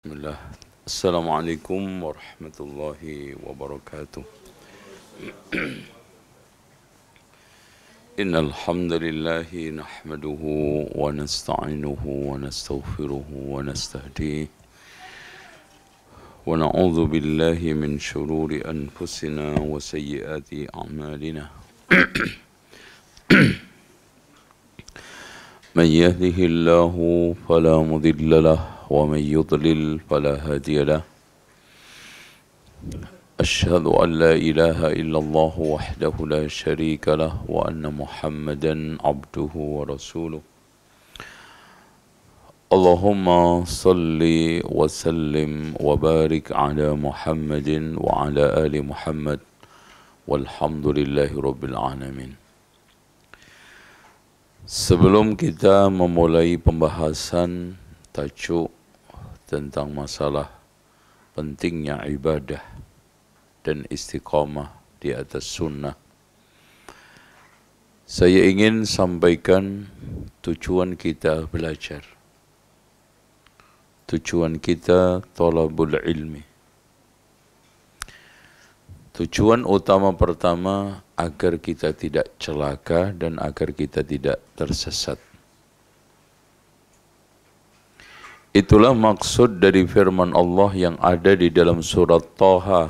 Bismillah. Assalamualaikum warahmatullahi wabarakatuh. Innal hamdalillah nahmaduhu wa nasta'inuhu wa nastaghfiruhu wa nastahdihi wa na'udzu billahi min shururi anfusina wa sayyiati a'malina. Man yahdihillahu fala mudilla lahu ومن يضلل فلا هادي له أشهد أن لا إله إلا الله وحده لا شريك له وأن محمدا عبده ورسوله اللهم صل وسلم وبارك على محمد وعلى آل محمد والحمد لله رب العالمين. Sebelum kita memulai pembahasan tajuk tentang masalah pentingnya ibadah dan istiqamah di atas sunnah, saya ingin sampaikan tujuan kita belajar, tujuan kita thalabul ilmi. Tujuan utama pertama agar kita tidak celaka dan agar kita tidak tersesat. Itulah maksud dari firman Allah yang ada di dalam surat Taha.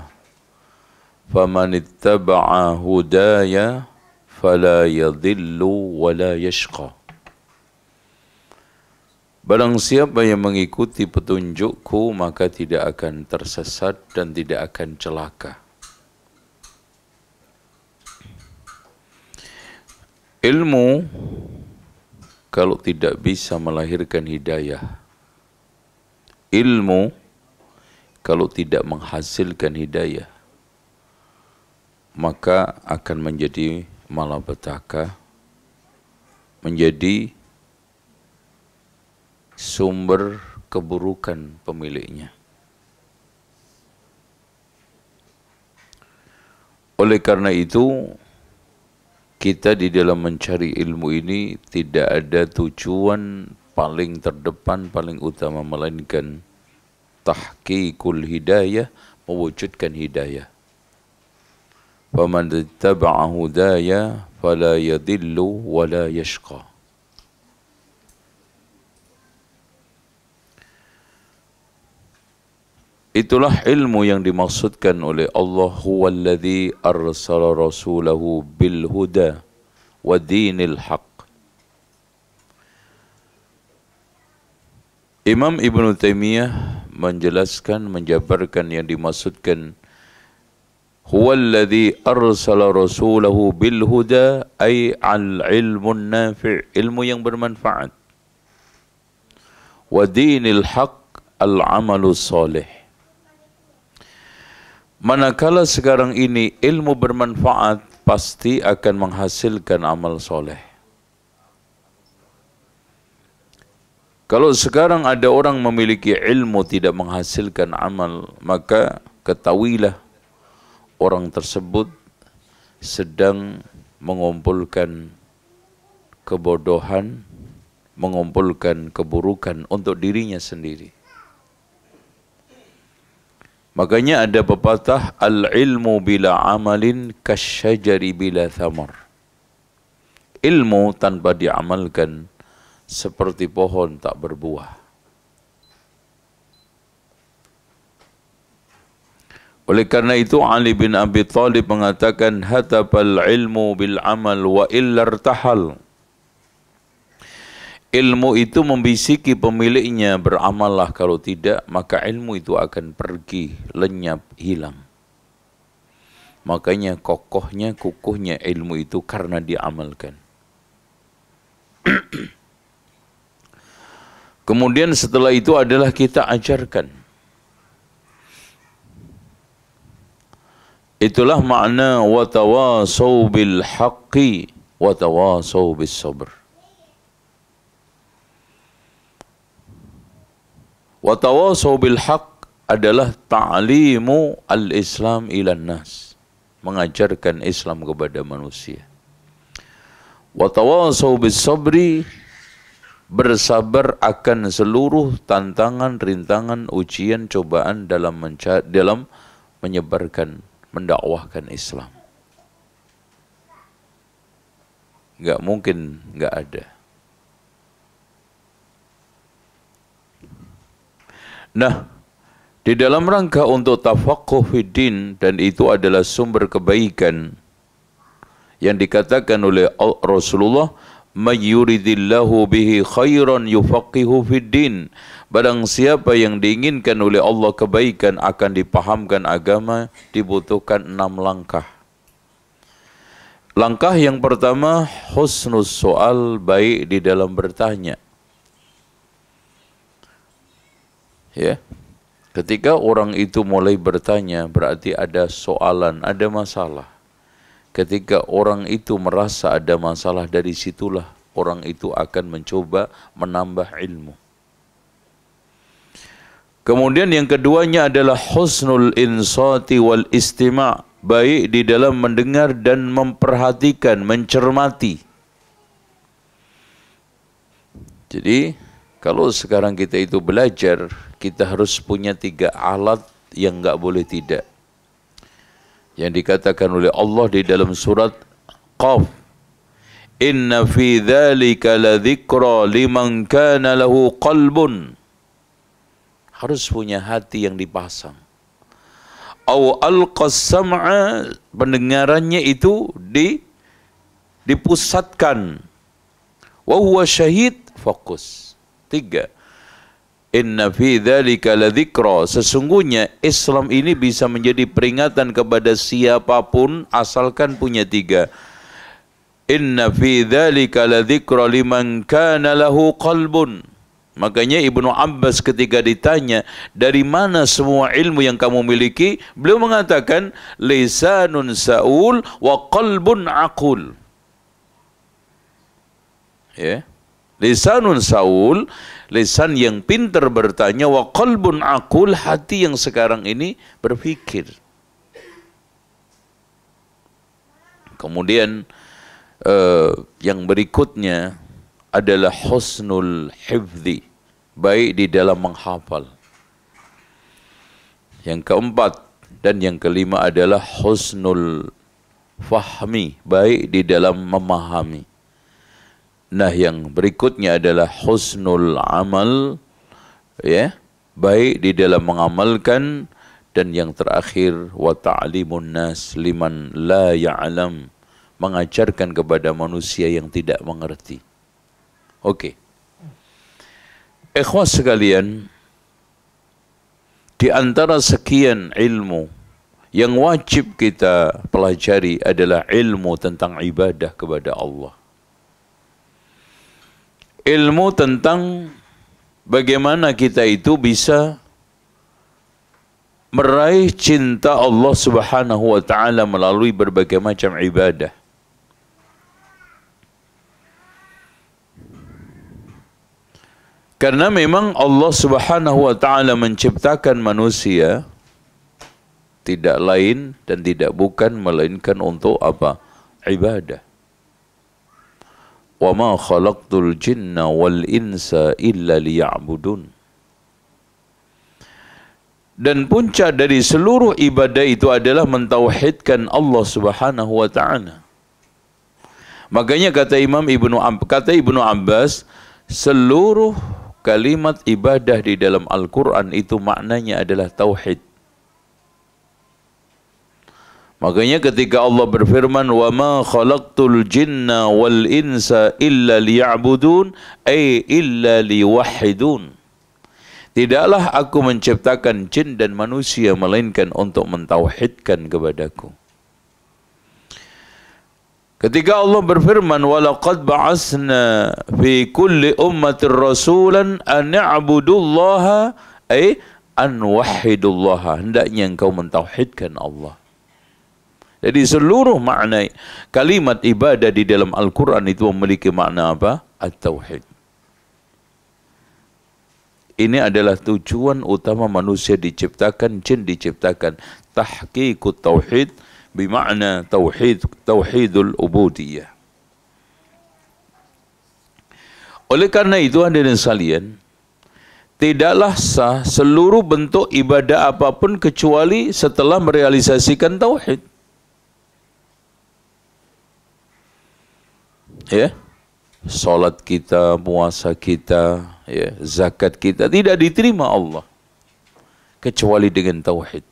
Faman ittaba'a hudaya fala yadhillu wa la yashqa. Barang siapa yang mengikuti petunjukku maka tidak akan tersesat dan tidak akan celaka. Ilmu kalau tidak bisa melahirkan hidayah, ilmu kalau tidak menghasilkan hidayah, maka akan menjadi malapetaka, menjadi sumber keburukan pemiliknya. Oleh karena itu, kita di dalam mencari ilmu ini tidak ada tujuan paling terdepan, paling utama, melainkan tahqiqul hidayah, mewujudkan hidayah. Faman ittaba'a hudaya fala yadhillu wa la yashqa. Itulah ilmu yang dimaksudkan oleh Allah, huwallazi arsala rasulahu bil huda wa dinil haq. Imam Ibn Taimiyah menjelaskan, menjabarkan yang dimaksudkan huwallazi arsala rasulahu bil huda ay al ilmun nafi', ilmu yang bermanfaat, wa dinil haq al amalus salih. Manakala sekarang ini ilmu bermanfaat pasti akan menghasilkan amal soleh. Kalau sekarang ada orang memiliki ilmu tidak menghasilkan amal, maka ketahuilah orang tersebut sedang mengumpulkan kebodohan, mengumpulkan keburukan untuk dirinya sendiri. Makanya ada pepatah, al-ilmu bila amalin kasyajari bila thamar. Ilmu tanpa diamalkan seperti pohon tak berbuah. Oleh karena itu Ali bin Abi Thalib mengatakan, hatafal ilmu bil amal wa illa irtahal. Ilmu itu membisiki pemiliknya, beramallah, kalau tidak maka ilmu itu akan pergi, lenyap, hilang. Makanya kokohnya, kukuhnya ilmu itu karena diamalkan. Kemudian setelah itu adalah kita ajarkan. Itulah makna watawasau bil haqqi watawasau bis sabr. Watawasau bil haqq adalah ta'limu al-Islam ilan nas, mengajarkan Islam kepada manusia. Watawasau bis sabri bersabar akan seluruh tantangan, rintangan, ujian, cobaan dalam menyebarkan, mendakwahkan Islam. Nggak mungkin nggak ada. Nah, di dalam rangka untuk tafaqquh fiddin, dan itu adalah sumber kebaikan yang dikatakan oleh Rasulullah, may yuridillahu bihi khairan yufaqihu fiddin. Barang siapa yang diinginkan oleh Allah kebaikan akan dipahamkan agama, dibutuhkan 6 langkah. Langkah yang pertama, husnus soal, baik di dalam bertanya. Ya. Ketika orang itu mulai bertanya, berarti ada soalan, ada masalah. Ketika orang itu merasa ada masalah, dari situlah orang itu akan mencoba menambah ilmu. Kemudian yang keduanya adalah husnul insati wal istima', baik di dalam mendengar dan memperhatikan, mencermati. Jadi, kalau sekarang kita itu belajar, kita harus punya 3 alat yang nggak boleh tidak. Yang dikatakan oleh Allah di dalam surat Qaf, inna fi dzalika ladzikra liman kana lahu qalbun. Harus punya hati yang dipasang. Aw alqas sam'a, pendengarannya itu dipusatkan. Wa huwa syahid, fokus. 3. Inna fi dzalika ladzikra, sesungguhnya Islam ini bisa menjadi peringatan kepada siapapun asalkan punya 3. Inna fi dzalika ladzikra liman kana lahu qalbun. Makanya Ibnu Abbas ketika ditanya, dari mana semua ilmu yang kamu miliki? Beliau mengatakan, lisanun sa'ul wa qalbun aqul. Ya. Lisanun sa'ul, lisan yang pintar bertanya, wa qalbun aqul, hati yang sekarang ini berpikir. Kemudian yang berikutnya adalah husnul hifzi, baik di dalam menghafal. Yang keempat dan yang kelima adalah husnul fahmi, baik di dalam memahami. Nah, yang berikutnya adalah husnul amal, ya, baik di dalam mengamalkan. Dan yang terakhir, wa ta'limun nas liman la ya'lam, mengajarkan kepada manusia yang tidak mengerti. Oke. Ikhwas sekalian, di antara sekian ilmu yang wajib kita pelajari adalah ilmu tentang ibadah kepada Allah. Ilmu tentang bagaimana kita itu bisa meraih cinta Allah Subhanahu wa ta'ala melalui berbagai macam ibadah. Karena memang Allah Subhanahu wa ta'ala menciptakan manusia tidak lain dan tidak bukan melainkan untuk apa? Ibadah. Wa ma khalaqtul jinna wal insa illa liya'budun. Dan puncak dari seluruh ibadah itu adalah mentauhidkan Allah Subhanahu wa ta'ala. Makanya kata Ibnu Abbas, seluruh kalimat ibadah di dalam Al-Quran itu maknanya adalah tauhid. Makanya ketika Allah berfirman, wa ma khalaqtul jinna wal insa illa liya'budun, ay illa liwahidun. Tidaklah aku menciptakan jin dan manusia melainkan untuk mentauhidkan kepadaku. Ketika Allah berfirman, walaqad ba'asna fi kulli ummatir rasulan an na'budullaha, ay an wahidullaha, hendaknya engkau mentauhidkan Allah. Jadi seluruh makna kalimat ibadah di dalam Al-Quran itu memiliki makna apa? At-tauhid. Ini adalah tujuan utama manusia diciptakan, jin diciptakan. Tahqiqut tauhid bermakna tauhidul ubudiyah. Oleh karena itu hadirin sekalian, tidaklah sah seluruh bentuk ibadah apapun kecuali setelah merealisasikan tauhid. Ya, salat kita, puasa kita, ya, zakat kita tidak diterima Allah kecuali dengan tauhid.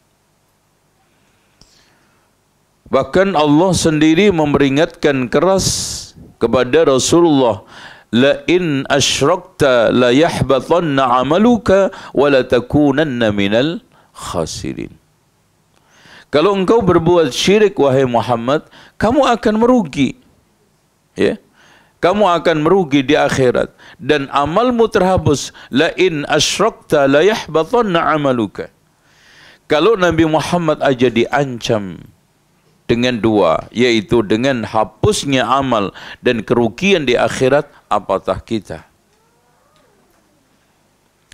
Bahkan Allah sendiri memperingatkan keras kepada Rasulullah, la in asyrakta la yahbatanna 'amaluka wa la takunanna minal khasirin. Kalau engkau berbuat syirik wahai Muhammad, kamu akan merugi. Ya. Kamu akan merugi di akhirat dan amalmu terhapus. La in asyrakta la yahbatanna 'amaluka. Kalau Nabi Muhammad aja diancam dengan dua, yaitu dengan hapusnya amal dan kerugian di akhirat, apatah kita.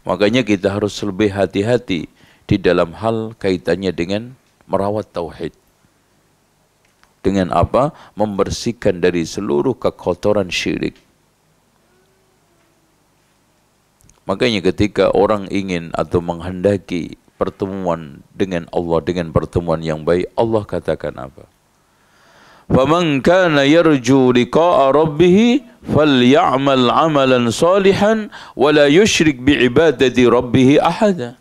Makanya kita harus lebih hati-hati di dalam hal kaitannya dengan merawat tauhid. Dengan apa? Membersihkan dari seluruh kekotoran syirik. Makanya ketika orang ingin atau menghendaki pertemuan dengan Allah dengan pertemuan yang baik, Allah katakan apa? فَمَنْ كَانَ يَرْجُو لِقَاءَ رَبِّهِ فَلْيَعْمَلْ عَمَلًا صَالِحًا وَلَا يُشْرِكْ بِعِبَادَةِ رَبِّهِ أَحَدًا.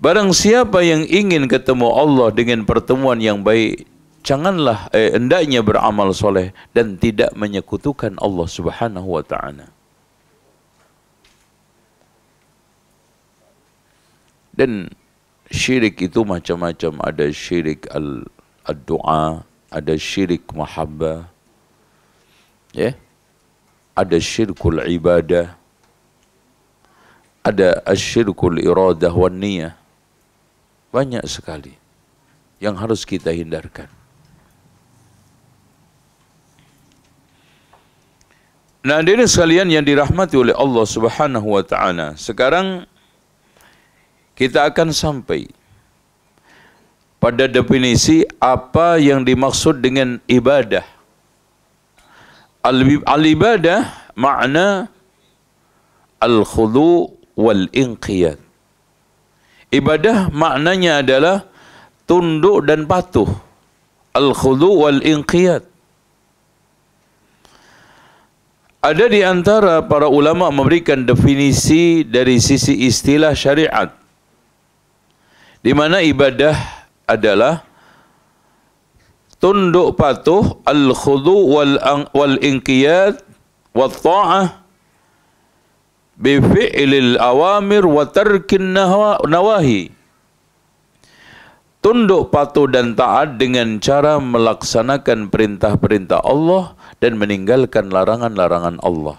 Barang siapa yang ingin ketemu Allah dengan pertemuan yang baik, janganlah hendaknya beramal soleh dan tidak menyekutukan Allah Subhanahu wa ta'ala. Dan syirik itu macam-macam. Ada syirik al-du'a, ada syirik mahabbah, ya, ada syirkul ibadah, ada asyirkul iradah wan niyah. Banyak sekali yang harus kita hindarkan. Nah, hadirin sekalian yang dirahmati oleh Allah Subhanahu wa ta'ala, sekarang kita akan sampai pada definisi apa yang dimaksud dengan ibadah. Al-ibadah makna al-khudu' wal-inqiyad. Ibadah maknanya adalah tunduk dan patuh. Al-khudu' wal-inqiyad. Ada di antara para ulama memberikan definisi dari sisi istilah syariat, di mana ibadah adalah tunduk patuh, al-khudu' wal-inqiyad wa ta'ah bi fi'lil awamir wa tarkin nawahi. Tunduk patuh dan taat dengan cara melaksanakan perintah-perintah Allah dan meninggalkan larangan-larangan Allah.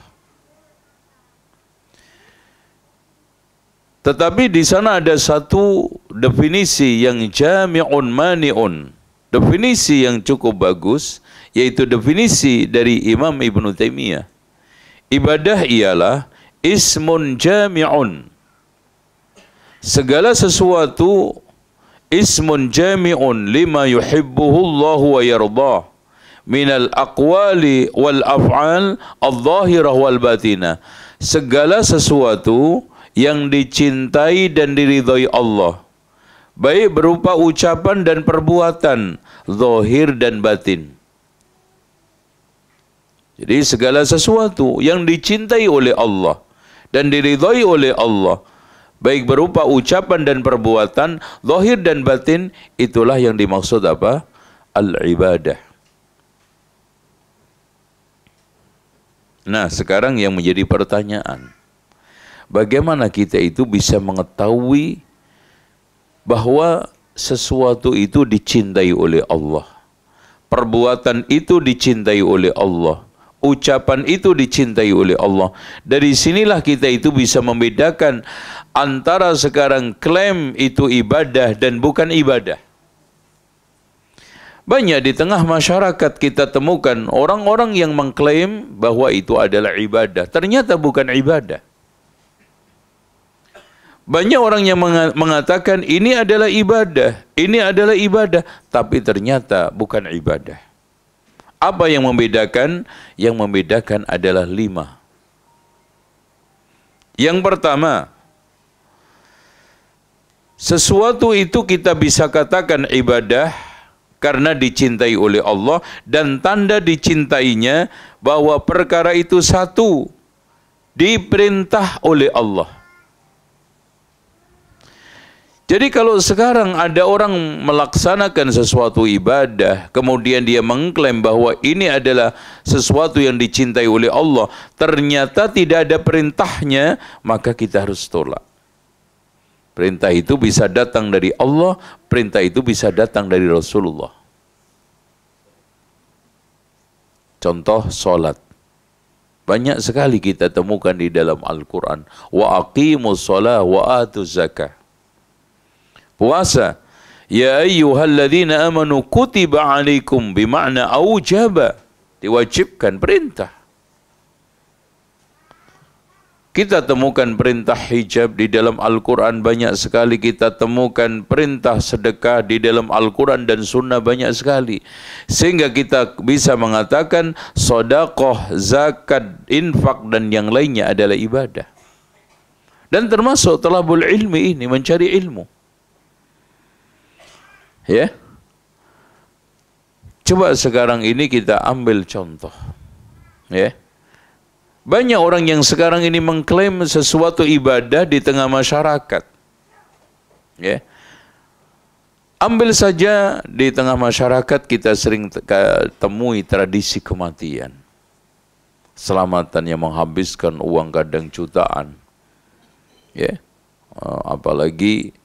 Tetapi di sana ada satu definisi yang jami'un mani'un, definisi yang cukup bagus, yaitu definisi dari Imam Ibn Taimiyah. Ibadah ialah ismun jami'un, segala sesuatu, ismun jami'un lima yuhibbuhu Allah wa yardah minal aqwali wal af'al al-zahirah wal batinah. Segala sesuatu yang dicintai dan diridhai Allah, baik berupa ucapan dan perbuatan, zahir dan batin. Jadi segala sesuatu yang dicintai oleh Allah dan diridhai oleh Allah, baik berupa ucapan dan perbuatan, zahir dan batin, itulah yang dimaksud apa? Al-ibadah. Nah, sekarang yang menjadi pertanyaan, bagaimana kita itu bisa mengetahui bahwa sesuatu itu dicintai oleh Allah, perbuatan itu dicintai oleh Allah, ucapan itu dicintai oleh Allah? Dari sinilah kita itu bisa membedakan antara sekarang klaim itu ibadah dan bukan ibadah. Banyak di tengah masyarakat kita temukan orang-orang yang mengklaim bahwa itu adalah ibadah, ternyata bukan ibadah. Banyak orang yang mengatakan ini adalah ibadah, tapi ternyata bukan ibadah. Apa yang membedakan? Yang membedakan adalah 5. Yang pertama, sesuatu itu kita bisa katakan ibadah karena dicintai oleh Allah, dan tanda dicintainya bahwa perkara itu satu, diperintah oleh Allah. Jadi kalau sekarang ada orang melaksanakan sesuatu ibadah, kemudian dia mengklaim bahwa ini adalah sesuatu yang dicintai oleh Allah, ternyata tidak ada perintahnya, maka kita harus tolak. Perintah itu bisa datang dari Allah, perintah itu bisa datang dari Rasulullah. Contoh sholat. Banyak sekali kita temukan di dalam Al-Quran. Wa aqimus sholah wa atuz zakah. Puasa, ya ayyuhalladzina amanu kutiba alaikum, bima'na aujaba, diwajibkan, perintah. Kita temukan perintah hijab di dalam Al-Quran banyak sekali, kita temukan perintah sedekah di dalam Al-Quran dan sunnah banyak sekali. Sehingga kita bisa mengatakan sedekah, zakat, infak dan yang lainnya adalah ibadah. Dan termasuk talabul ilmi ini, mencari ilmu. Ya, coba sekarang ini kita ambil contoh. Ya, banyak orang yang sekarang ini mengklaim sesuatu ibadah di tengah masyarakat. Ya, ambil saja di tengah masyarakat kita sering temui tradisi kematian, selamatan yang menghabiskan uang kadang jutaan. Ya, apalagi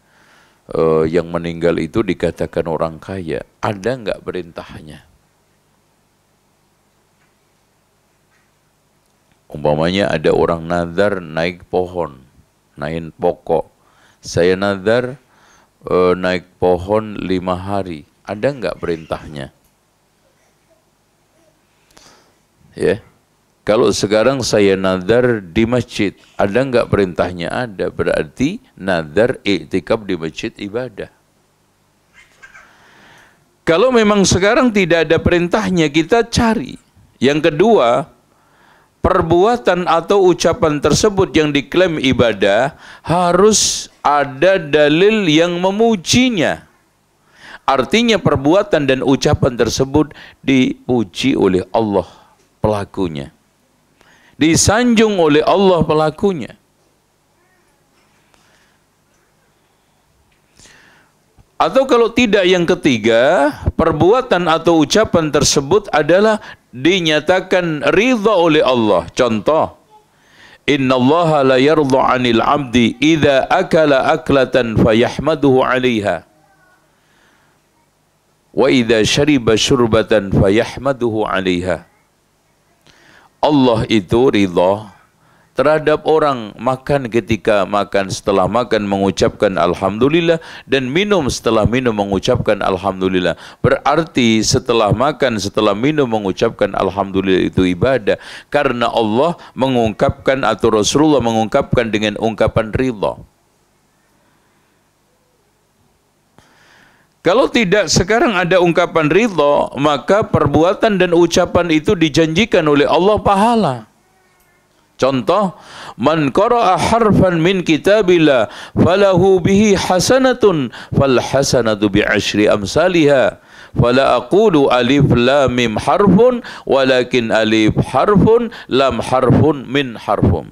yang meninggal itu dikatakan orang kaya. Ada nggak perintahnya? Umpamanya ada orang nazar naik pohon, naik pokok. Saya nazar naik pohon 5 hari. Ada nggak perintahnya? Ya. Kalau sekarang saya nazar di masjid, ada nggak perintahnya? Ada. Berarti nazar i'tikaf di masjid ibadah. Kalau memang sekarang tidak ada perintahnya, kita cari. Yang kedua, perbuatan atau ucapan tersebut yang diklaim ibadah harus ada dalil yang memujinya. Artinya perbuatan dan ucapan tersebut dipuji oleh Allah pelakunya, disanjung oleh Allah pelakunya. Atau kalau tidak, yang ketiga, perbuatan atau ucapan tersebut adalah dinyatakan ridha oleh Allah. Contoh, innallaha la yardha 'anil 'abdi idza akala aklatan fayahmaduhu 'alaiha wa idza syariba syurbatan fayahmaduhu 'alaiha. Allah itu ridha terhadap orang makan, ketika makan, setelah makan mengucapkan alhamdulillah, dan minum setelah minum mengucapkan alhamdulillah. Berarti setelah makan, setelah minum mengucapkan alhamdulillah itu ibadah, karena Allah mengungkapkan atau Rasulullah mengungkapkan dengan ungkapan ridha. Kalau tidak sekarang ada ungkapan ridha, maka perbuatan dan ucapan itu dijanjikan oleh Allah pahala. Contoh, man qara'a harfan min kitabillah falahu bihi hasanatun fal hasanatu bi asyri amsalihha fala aqulu alif lam mim harfun walakin alif harfun lam harfun min harfun.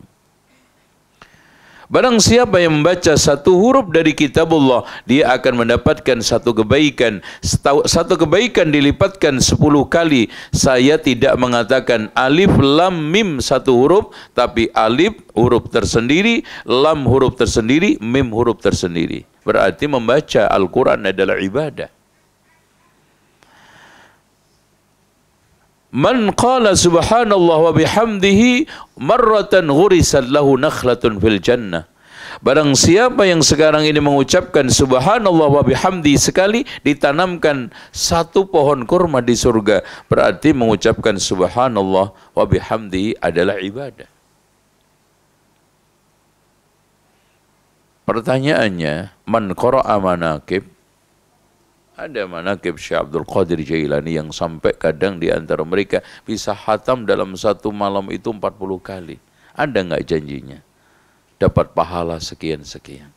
Barang siapa yang membaca satu huruf dari kitabullah, dia akan mendapatkan satu kebaikan. Satu kebaikan dilipatkan 10 kali. Saya tidak mengatakan alif lam mim satu huruf, tapi alif huruf tersendiri, lam huruf tersendiri, mim huruf tersendiri. Berarti membaca Al-Quran adalah ibadah. Man qala subhanallah wa bihamdihi marratan ghurisat lahu nakhlatun fil jannah. Barang siapa yang sekarang ini mengucapkan subhanallah wa bihamdi sekali, ditanamkan satu pohon kurma di surga. Berarti mengucapkan subhanallah wa bihamdi adalah ibadah. Pertanyaannya, man qara'a manaqib, Ada manaqib Syekh Abdul Qadir Jailani yang sampai kadang di antara mereka bisa khatam dalam satu malam itu 40 kali. Ada nggak janjinya? Dapat pahala sekian-sekian.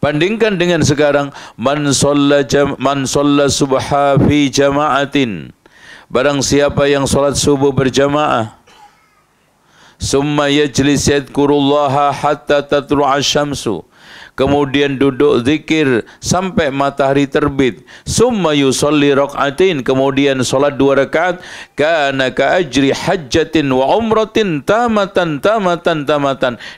Bandingkan dengan sekarang, man shalla subha fi jama'atin. Barang siapa yang salat subuh berjamaah, summa yajlis yadhkurullaha hatta tatlu'a syamsu. Kemudian duduk zikir sampai matahari terbit. Summa yusalli rak'atin, kemudian salat 2 rakaat. Kana ka ajri hajjatin wa umratin tamatan.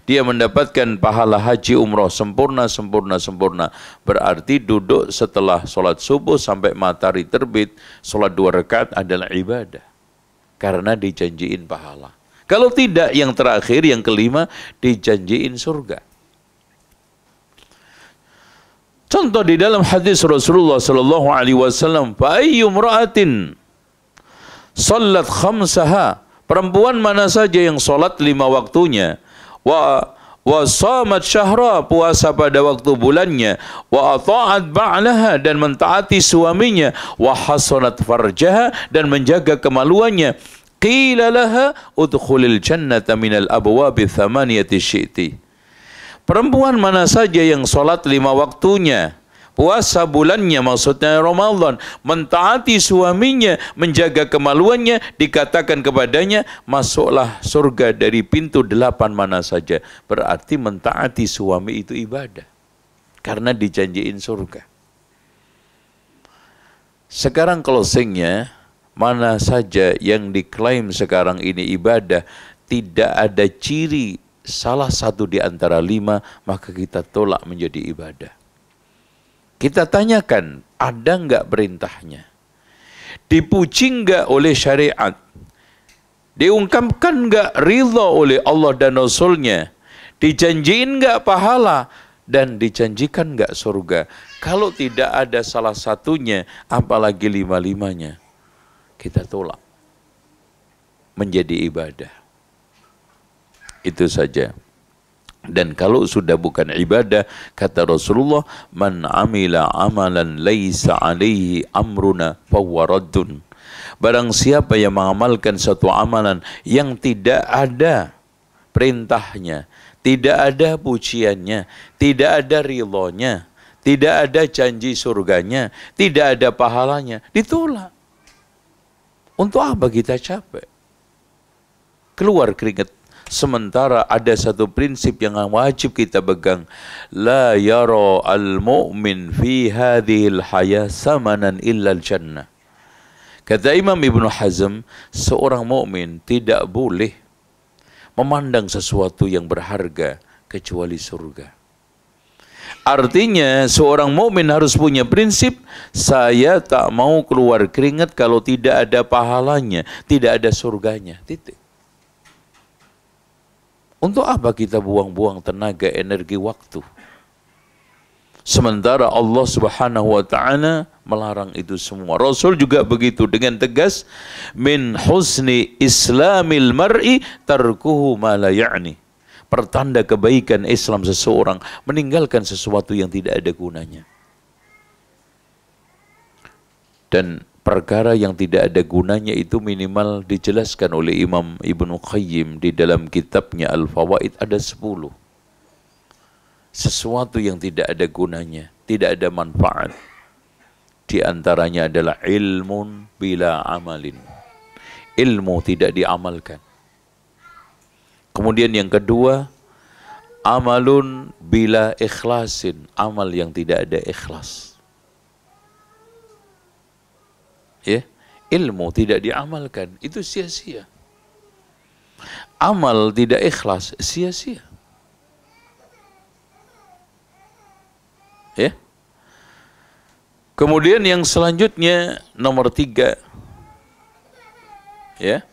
Dia mendapatkan pahala haji umrah sempurna. Berarti duduk setelah salat subuh sampai matahari terbit, salat 2 rakaat adalah ibadah. Karena dijanjiin pahala. Kalau tidak, yang terakhir, yang kelima, dijanjiin surga. Contoh di dalam hadis Rasulullah sallallahu alaihi wasallam, fa ayyu imra'atin sallat khamsaha, perempuan mana saja yang salat 5 waktunya, wa shamat syahra, puasa pada waktu bulannya, wa ata'at ba'laha, dan mentaati suaminya, wa hasanat farjaha, dan menjaga kemaluannya, qila laha udkhulil jannata minal abwabi thamaniyati syi'ti. Perempuan mana saja yang sholat 5 waktunya, puasa bulannya, maksudnya Ramadan, mentaati suaminya, menjaga kemaluannya, dikatakan kepadanya, masuklah surga dari pintu 8 mana saja. Berarti mentaati suami itu ibadah, karena dijanjiin surga. Sekarang closingnya, mana saja yang diklaim sekarang ini ibadah, tidak ada ciri salah satu di antara 5, maka kita tolak menjadi ibadah. Kita tanyakan, ada enggak perintahnya? Dipuji enggak oleh syariat? Diungkapkan enggak ridha oleh Allah dan Rasulnya? Dijanjiin enggak pahala? Dan dijanjikan enggak surga? Kalau tidak ada salah satunya, apalagi 5-5-nya, kita tolak menjadi ibadah. Itu saja. Dan kalau sudah bukan ibadah, kata Rasulullah, man amila amalan laisa alaihi amruna fahuwa raddun. Barang siapa yang mengamalkan satu amalan yang tidak ada perintahnya, tidak ada pujiannya, tidak ada ridhonya, tidak ada janji surganya, tidak ada pahalanya, ditolak. Untuk apa kita capek? Keluar keringat. Sementara ada satu prinsip yang wajib kita pegang. La yara al-mu'min fi hadhil haya samanan illa al-jannah. Kata Imam Ibnu Hazm, seorang mukmin tidak boleh memandang sesuatu yang berharga kecuali surga. Artinya seorang mukmin harus punya prinsip, saya tak mau keluar keringat kalau tidak ada pahalanya, tidak ada surganya. Titik. Untuk apa kita buang-buang tenaga, energi, waktu? Sementara Allah Subhanahu wa taala melarang itu semua. Rasul juga begitu dengan tegas, min husni islamil mar'i tarkuhu ma la ya'ni. Pertanda kebaikan Islam seseorang meninggalkan sesuatu yang tidak ada gunanya. Dan perkara yang tidak ada gunanya itu minimal dijelaskan oleh Imam Ibnu Qayyim di dalam kitabnya Al-Fawaid, ada 10. Sesuatu yang tidak ada gunanya, tidak ada manfaat. Di antaranya adalah ilmun bila amalin. Ilmu tidak diamalkan. Kemudian yang kedua, amalun bila ikhlasin. Amal yang tidak ada ikhlas. Ya, ilmu tidak diamalkan, itu sia-sia. Amal tidak ikhlas, sia-sia. Ya. Kemudian yang selanjutnya nomor 3. Ya.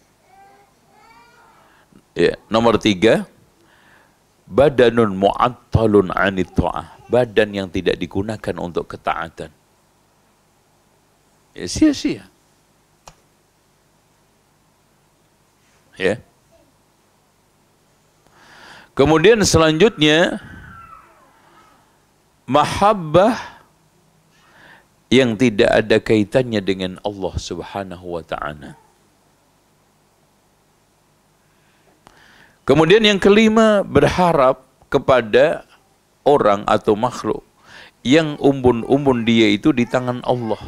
Ya, nomor 3, badanun mu'attalun 'anit ta'ah. Badan yang tidak digunakan untuk ketaatan. Ya, sia-sia. Ya. Kemudian selanjutnya, mahabbah yang tidak ada kaitannya dengan Allah Subhanahu wa ta'ala. Kemudian yang kelima, berharap kepada orang atau makhluk yang umbun-umbun dia itu di tangan Allah.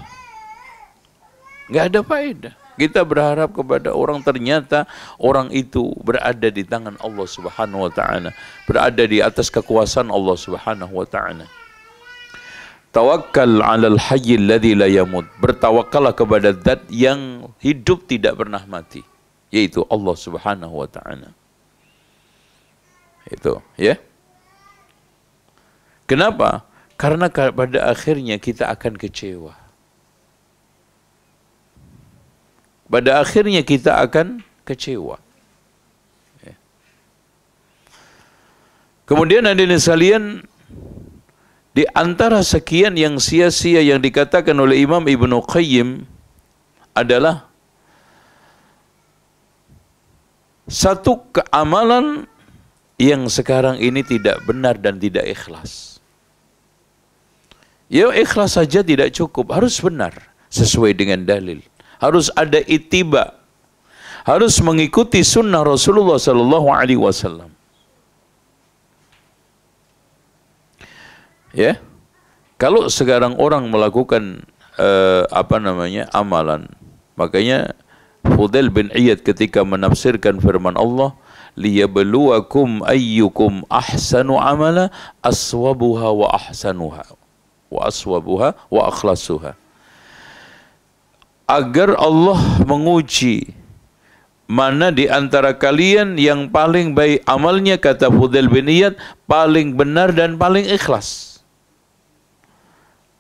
Nggak ada faedah. Kita berharap kepada orang, ternyata orang itu berada di tangan Allah Subhanahu wa ta'ala, berada di atas kekuasaan Allah Subhanahu wa ta'ala. Tawakkal 'alal hayyil ladzi la yamut. Bertawakkallah kepada zat yang hidup tidak pernah mati, yaitu Allah Subhanahu wa ta'ala. Itu, ya. Kenapa? Karena pada akhirnya kita akan kecewa. Pada akhirnya kita akan kecewa. Ya. Kemudian hadirin sekalian, di antara sekian yang sia-sia yang dikatakan oleh Imam Ibnu Qayyim adalah satu keamalan yang sekarang ini tidak benar dan tidak ikhlas. Ya, ikhlas saja tidak cukup, harus benar sesuai dengan dalil. Harus ada ittiba, harus mengikuti sunnah Rasulullah sallallahu alaihi wasallam. Ya, kalau sekarang orang melakukan amalan, makanya Fudail bin Iyad ketika menafsirkan firman Allah, liyabluwakum ayyukum ahsanu amala aswabuha wa ahsanuha wa aswabuha wa akhlasuha. Agar Allah menguji mana di antara kalian yang paling baik amalnya, kata Fudail bin Iyad, paling benar dan paling ikhlas.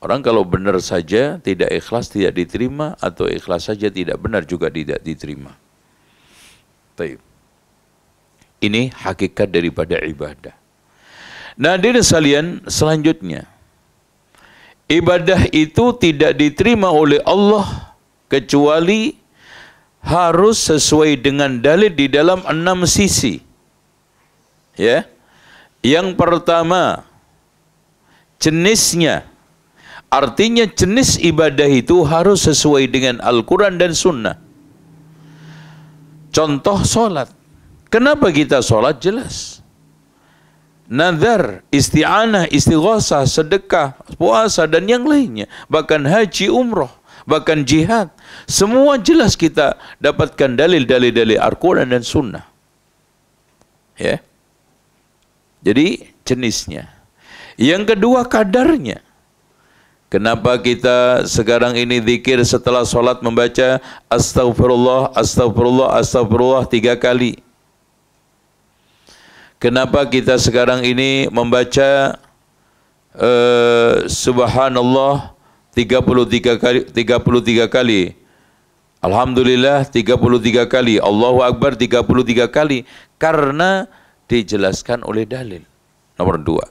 Orang kalau benar saja tidak ikhlas tidak diterima, atau ikhlas saja tidak benar juga tidak diterima. Baik. Ini hakikat daripada ibadah. Nah, hadirin sekalian, selanjutnya, ibadah itu tidak diterima oleh Allah kecuali harus sesuai dengan dalil di dalam 6 sisi. Ya. Yang pertama, jenisnya. Artinya jenis ibadah itu harus sesuai dengan Al-Quran dan Sunnah. Contoh sholat. Kenapa kita sholat? Jelas. Nazar, isti'anah, istighasah, sedekah, puasa, dan yang lainnya. Bahkan haji, umroh, bahkan jihad. Semua jelas kita dapatkan dalil-dalil dari Al-Quran dan Sunnah. Ya. Jadi jenisnya. Yang kedua, kadarnya. Kenapa kita sekarang ini zikir setelah sholat membaca astagfirullah, astagfirullah, astagfirullah 3 kali? Kenapa kita sekarang ini membaca subhanallah 33 kali, alhamdulillah 33 kali, Allahu Akbar 33 kali? Karena dijelaskan oleh dalil. Nomor 2.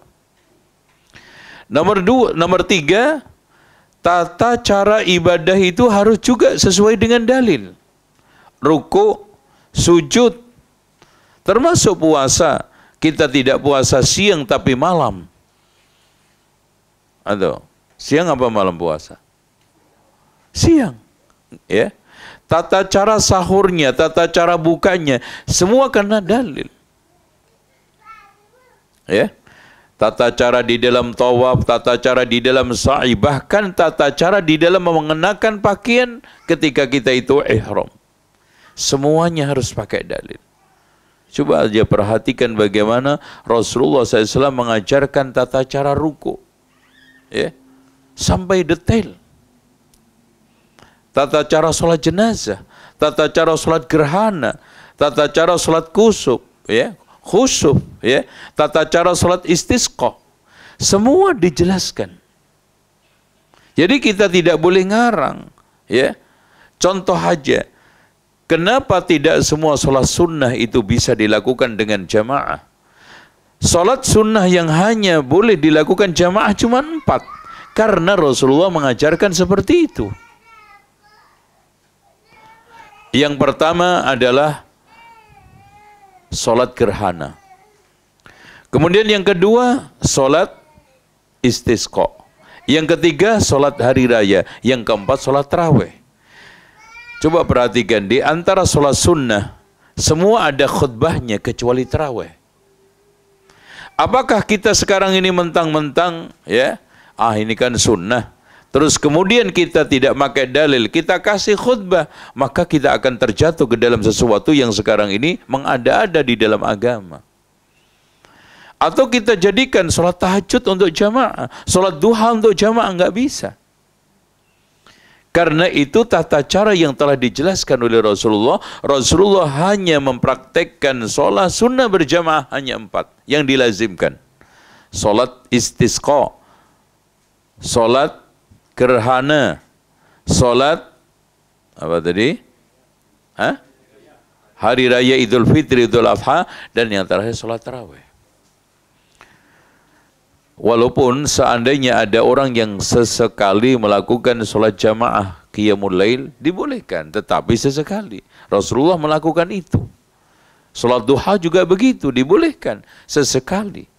Nomor 3, tata cara ibadah itu harus juga sesuai dengan dalil. Ruku, sujud, termasuk puasa. Kita tidak puasa siang tapi malam. Atau siang apa malam puasa? Siang. Ya. Tata cara sahurnya, tata cara bukanya, semua karena dalil. Ya. Tata cara di dalam tawaf, tata cara di dalam sa'i, bahkan tata cara di dalam mengenakan pakaian ketika kita itu ihram. Semuanya harus pakai dalil. Coba aja perhatikan bagaimana Rasulullah SAW mengajarkan tata cara ruku. Ya, sampai detail. Tata cara sholat jenazah, tata cara sholat gerhana, tata cara sholat kusuf, ya, khusyuf, ya, tata cara salat istisqa, semua dijelaskan. Jadi kita tidak boleh ngarang, ya. Contoh aja, kenapa tidak semua salat sunnah itu bisa dilakukan dengan jamaah? Salat sunnah yang hanya boleh dilakukan jamaah cuma 4, karena Rasulullah mengajarkan seperti itu. Yang pertama adalah solat gerhana. Kemudian yang kedua, solat istisqa. Yang ketiga, sholat hari raya. Yang keempat, sholat tarawih. Coba perhatikan, di antara sholat sunnah, semua ada khutbahnya kecuali tarawih. Apakah kita sekarang ini mentang-mentang, ya, ini kan sunnah, terus kemudian kita tidak pakai dalil, kita kasih khutbah, maka kita akan terjatuh ke dalam sesuatu yang sekarang ini mengada-ada di dalam agama. Atau kita jadikan sholat tahajud untuk jamaah, sholat duha untuk jamaah, nggak bisa. Karena itu tata cara yang telah dijelaskan oleh Rasulullah. Rasulullah hanya mempraktekkan sholat sunnah berjamaah hanya 4 yang dilazimkan. Sholat istisqa, sholat gerhana, sholat apa tadi? Hari raya Idul Fitri, Idul Adha, dan yang terakhir sholat tarawih. Walaupun seandainya ada orang yang sesekali melakukan sholat jamaah qiyamul lail, dibolehkan, tetapi sesekali. Rasulullah melakukan itu. Sholat duha juga begitu, dibolehkan, sesekali.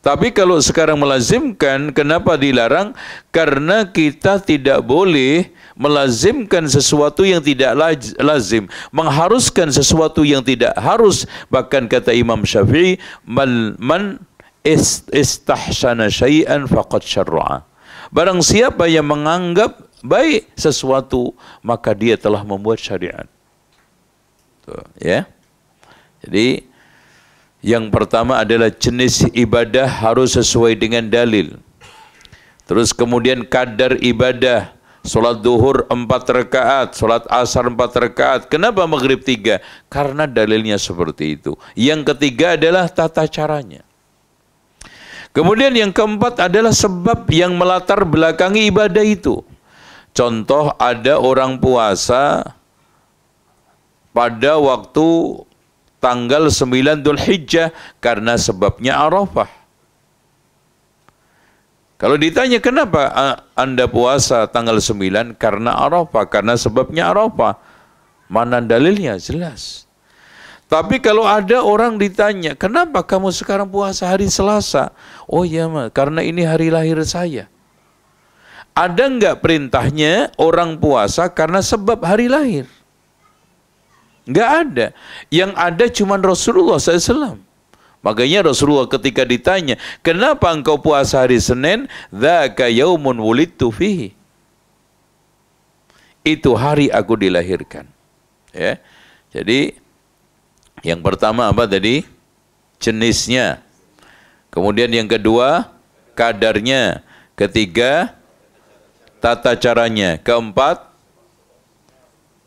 Tapi kalau sekarang melazimkan, kenapa dilarang? Karena kita tidak boleh melazimkan sesuatu yang tidak lazim, mengharuskan sesuatu yang tidak harus. Bahkan kata Imam Syafi'i, man istahsana syai'an faqad syarra'a. Barang siapa yang menganggap baik sesuatu, maka dia telah membuat syariat. Tuh, ya. Jadi yang pertama adalah jenis ibadah harus sesuai dengan dalil. Terus kemudian kadar ibadah. Salat duhur 4 rakaat, salat asar 4 rakaat. Kenapa maghrib 3? Karena dalilnya seperti itu. Yang ketiga adalah tata caranya. Kemudian yang keempat adalah sebab yang melatar belakangi ibadah itu. Contoh, ada orang puasa pada waktu tanggal 9 Dzulhijjah karena sebabnya Arafah. Kalau ditanya kenapa Anda puasa tanggal 9? Karena Arafah, karena sebabnya Arafah. Mana dalilnya? Jelas. Tapi kalau ada orang ditanya, kenapa kamu sekarang puasa hari Selasa? Oh iya, karena ini hari lahir saya. Ada enggak perintahnya orang puasa karena sebab hari lahir? Enggak ada. Yang ada cuma Rasulullah SAW. Makanya Rasulullah ketika ditanya, kenapa engkau puasa hari Senin? Dzaka yaumun wulidtu fihi. Itu hari aku dilahirkan. Ya. Jadi yang pertama apa tadi? Jenisnya. Kemudian yang kedua, kadarnya. Ketiga, tata caranya. Keempat,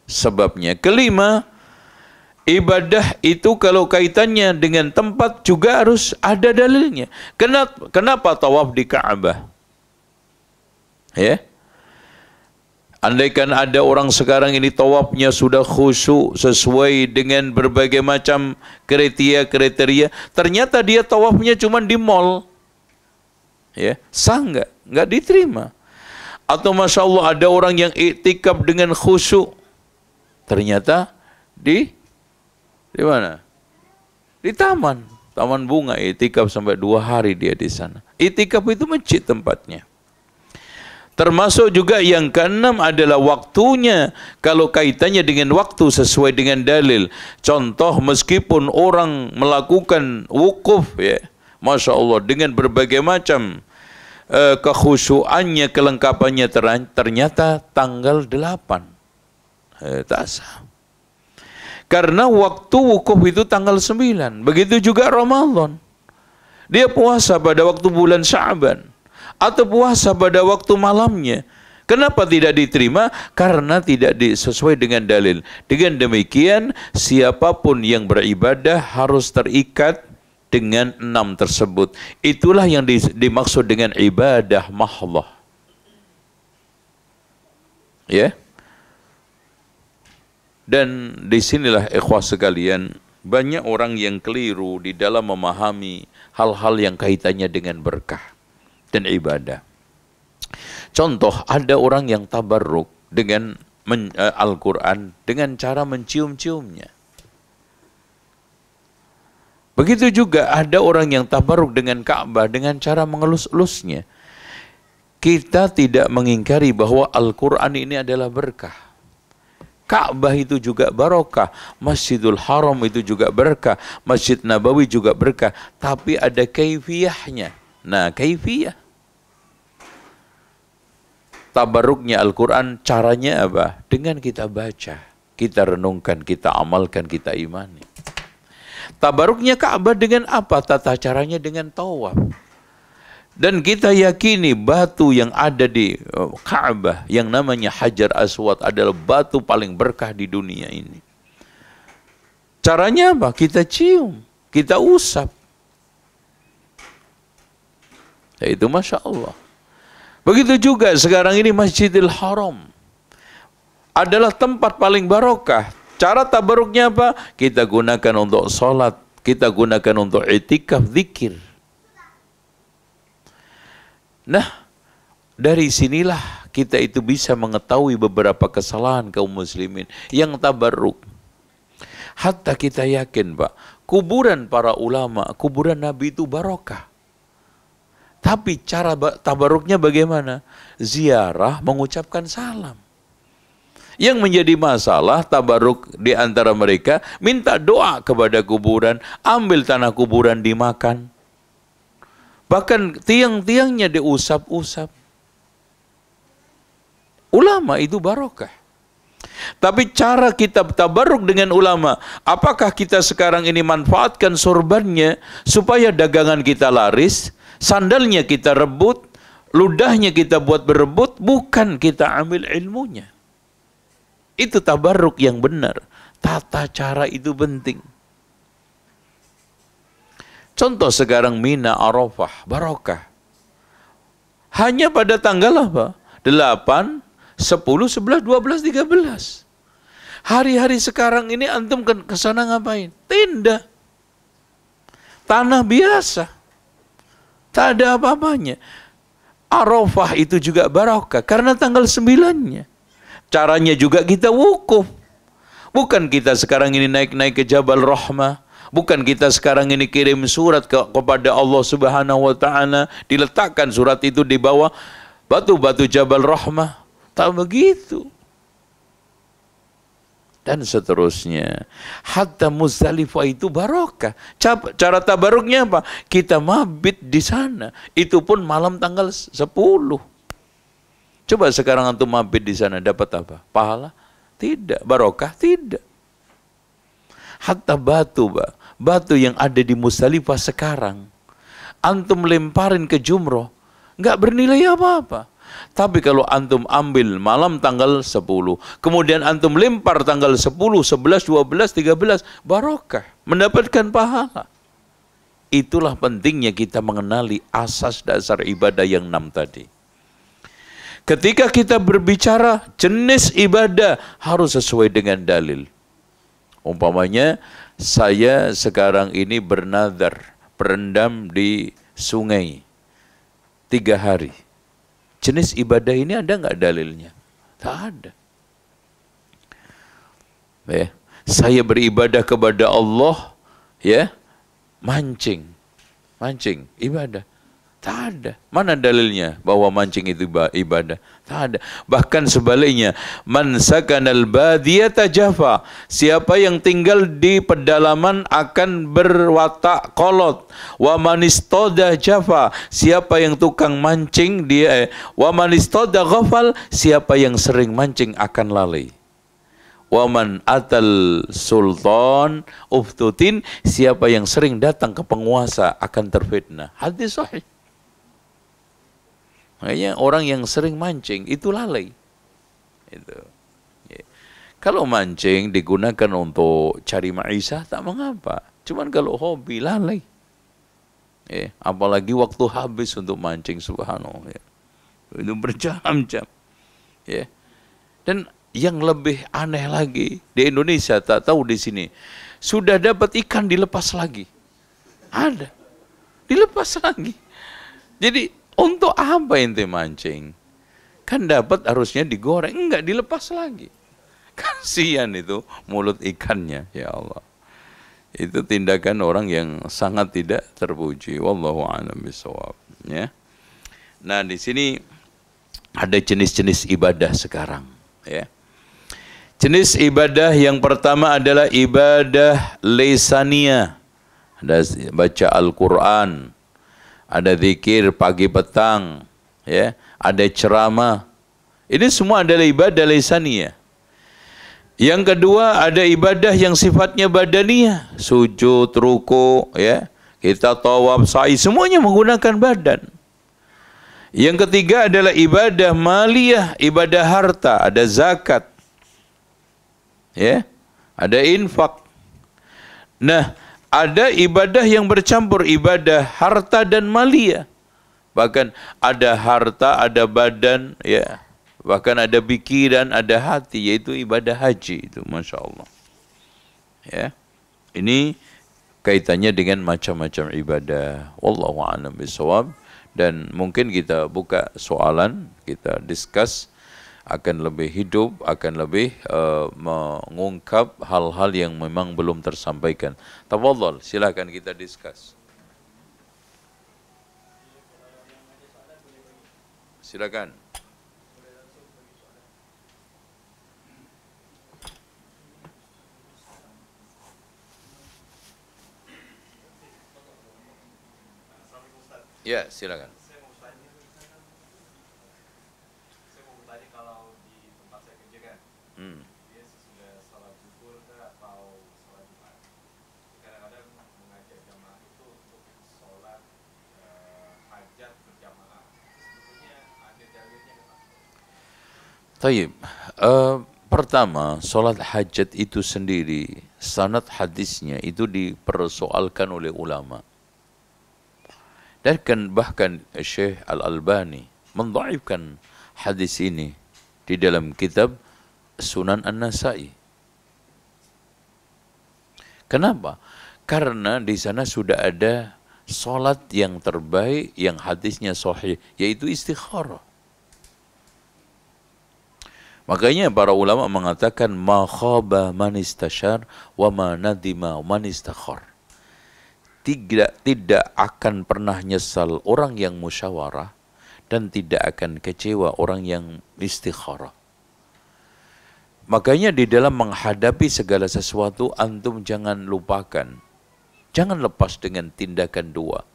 sebabnya. Kelima, ibadah itu kalau kaitannya dengan tempat juga harus ada dalilnya. Kenapa tawaf di Ka'bah? Ya. Andaikan ada orang sekarang ini tawafnya sudah khusyuk sesuai dengan berbagai macam kriteria, ternyata dia tawafnya cuma di mall, ya, sah nggak? Nggak diterima. Atau masya Allah ada orang yang iktikaf dengan khusyuk, ternyata di mana? Di taman bunga, iktikaf sampai 2 hari dia di sana. Iktikaf itu masjid tempatnya. Termasuk juga yang keenam adalah waktunya. Kalau kaitannya dengan waktu sesuai dengan dalil. Contoh, meskipun orang melakukan wukuf, ya, masya Allah, dengan berbagai macam kekhusyuannya, kelengkapannya, ternyata tanggal 8. Tak sah. Karena waktu wukuf itu tanggal 9. Begitu juga Ramadan. Dia puasa pada waktu bulan Sya'ban. Atau puasa pada waktu malamnya. Kenapa tidak diterima? Karena tidak sesuai dengan dalil. Dengan demikian, siapapun yang beribadah harus terikat dengan 6 tersebut. Itulah yang dimaksud dengan ibadah mahdhah. Ya. Dan disinilah ikhwah sekalian, banyak orang yang keliru di dalam memahami hal-hal yang kaitannya dengan berkah dan ibadah. Contoh, ada orang yang tabarruk dengan Al-Quran dengan cara mencium-ciumnya. Begitu juga ada orang yang tabarruk dengan Ka'bah dengan cara mengelus-elusnya. kita tidak mengingkari bahwa Al-Quran ini adalah berkah. Ka'bah itu juga barokah, Masjidul Haram itu juga berkah, Masjid Nabawi juga berkah, tapi ada kaifiyahnya. Nah, kaifiyah. Tabaruknya Al-Quran caranya apa? Dengan kita baca, kita renungkan, kita amalkan, kita imani. Tabaruknya Ka'bah dengan apa? Tata caranya dengan tawaf. Dan kita yakini batu yang ada di Ka'bah yang namanya Hajar Aswad adalah batu paling berkah di dunia ini. Caranya apa? Kita cium, kita usap. Itu Masya Allah. Begitu juga sekarang ini Masjidil Haram adalah tempat paling barokah. Cara tabaruknya apa? Kita gunakan untuk sholat, kita gunakan untuk i'tikaf, zikir. Nah, dari sinilah kita itu bisa mengetahui beberapa kesalahan kaum muslimin yang tabarruk. Hatta kita yakin, Pak, kuburan para ulama, kuburan Nabi itu barokah. Tapi cara tabarruknya bagaimana? Ziarah, mengucapkan salam. Yang menjadi masalah tabarruk di antara mereka, minta doa kepada kuburan, ambil tanah kuburan dimakan. Bahkan tiang-tiangnya diusap-usap. Ulama itu barokah. Tapi cara kita tabarruk dengan ulama, apakah kita sekarang ini manfaatkan sorbannya supaya dagangan kita laris, sandalnya kita rebut, ludahnya kita buat berebut, bukan kita ambil ilmunya. Itu tabarruk yang benar. Tata cara itu penting. Contoh sekarang Mina, Arafah, barokah. Hanya pada tanggal apa? 8, 10, 11, 12, 13. Hari-hari sekarang ini antum ke sana ngapain? Tidak. Tanah biasa. Tak ada apa-apanya. Arafah itu juga barokah karena tanggal 9-nya. Caranya juga kita wukuf. Bukan kita sekarang ini naik-naik ke Jabal Rahmah. Bukan kita sekarang ini kirim surat kepada Allah Subhanahu wa Ta'ala, diletakkan surat itu di bawah batu-batu Jabal Rahmah. Tak begitu. Dan seterusnya. Hatta Muzdalifah itu barokah. Cara tabaruknya apa? Kita mabit di sana. Itu pun malam tanggal 10. Coba sekarang antum mabit di sana dapat apa? Pahala? Tidak. Barokah? Tidak. Hatta batu, Pak. Batu yang ada di Muzdalifah sekarang, antum lemparin ke jumroh, nggak bernilai apa-apa. Tapi kalau antum ambil malam tanggal 10, kemudian antum lempar tanggal 10, 11, 12, 13, barokah, mendapatkan pahala. Itulah pentingnya kita mengenali asas dasar ibadah yang 6 tadi. Ketika kita berbicara jenis ibadah harus sesuai dengan dalil. Umpamanya, saya sekarang ini bernadar, berendam di sungai 3 hari. Jenis ibadah ini ada nggak dalilnya? Tak ada. Ya. Saya beribadah kepada Allah, ya, mancing, ibadah. Tak ada. Mana dalilnya bahwa mancing itu ibadah? Tak ada. Bahkan sebaliknya, man sakanal badiyata jafa. Siapa yang tinggal di pedalaman akan berwatak kolot. Wa man istoda jafa. Siapa yang tukang mancing dia. Wa man istoda ghafal. Siapa yang sering mancing akan lalai. Wa man atal sultan uftutin. Siapa yang sering datang ke penguasa akan terfitnah. Hadis sahih. Makanya orang yang sering mancing itu lalai. Itu. Ya. Kalau mancing digunakan untuk cari maisha tak mengapa. Cuman kalau hobi lalai. Ya. Apalagi waktu habis untuk mancing, subhanallah. Ya. Itu berjam-jam. Ya. Dan yang lebih aneh lagi di Indonesia, tak tahu di sini, sudah dapat ikan dilepas lagi. Ada. Dilepas lagi. Jadi untuk apa ente mancing? Kan dapat harusnya digoreng, enggak, dilepas lagi. Kasihan itu mulut ikannya, ya Allah. Itu tindakan orang yang sangat tidak terpuji. Wallahu a'lam bishawab, ya. Nah, di sini Ada jenis-jenis ibadah sekarang, ya. Jenis ibadah yang pertama adalah ibadah lisaniyah. Ada baca Al-Quran, ada zikir pagi petang, ya, ada ceramah. Ini semua adalah ibadah lisaniyah. Yang kedua ada ibadah yang sifatnya badaniyah, sujud, ruku, ya, kita tawaf, sa'i, semuanya menggunakan badan. Yang ketiga adalah ibadah maliyah, ibadah harta, ada zakat, ya, ada infak. Nah, ada ibadah yang bercampur, ibadah harta dan maliyah. Bahkan ada harta, ada badan, ya. Bahkan ada pikiran, ada hati, yaitu ibadah haji itu, Masya Allah. Ya. Ini kaitannya dengan macam-macam ibadah. Wallahu a'lam bishawab. Dan mungkin kita buka soalan, kita discuss, akan lebih hidup, akan lebih mengungkap hal-hal yang memang belum tersampaikan. Tafadhal, silakan kita discuss. Silakan. Ya, silakan. Saya mau bertanya kalau di tempat saya kerja kan, dia sesudah sholat zuhur atau sholat jumat, kadang-kadang mengajak jamaah itu untuk sholat hajat berjamaah. Sebetulnya ada dalilnya nggak? Taib. Pertama, sholat hajat itu sendiri, sanad hadisnya itu dipersoalkan oleh ulama. Dan bahkan Syekh Al-Albani mendhaifkan hadis ini di dalam kitab Sunan An-Nasa'i. Kenapa? Karena di sana sudah ada solat yang terbaik yang hadisnya sahih, yaitu istikharah. Makanya para ulama mengatakan ma khaba man istashar wa ma nadima man istakhar. Tidak akan pernah nyesal orang yang musyawarah dan tidak akan kecewa orang yang istikharah. Makanya di dalam menghadapi segala sesuatu antum jangan lupakan, jangan lepas dengan tindakan dua.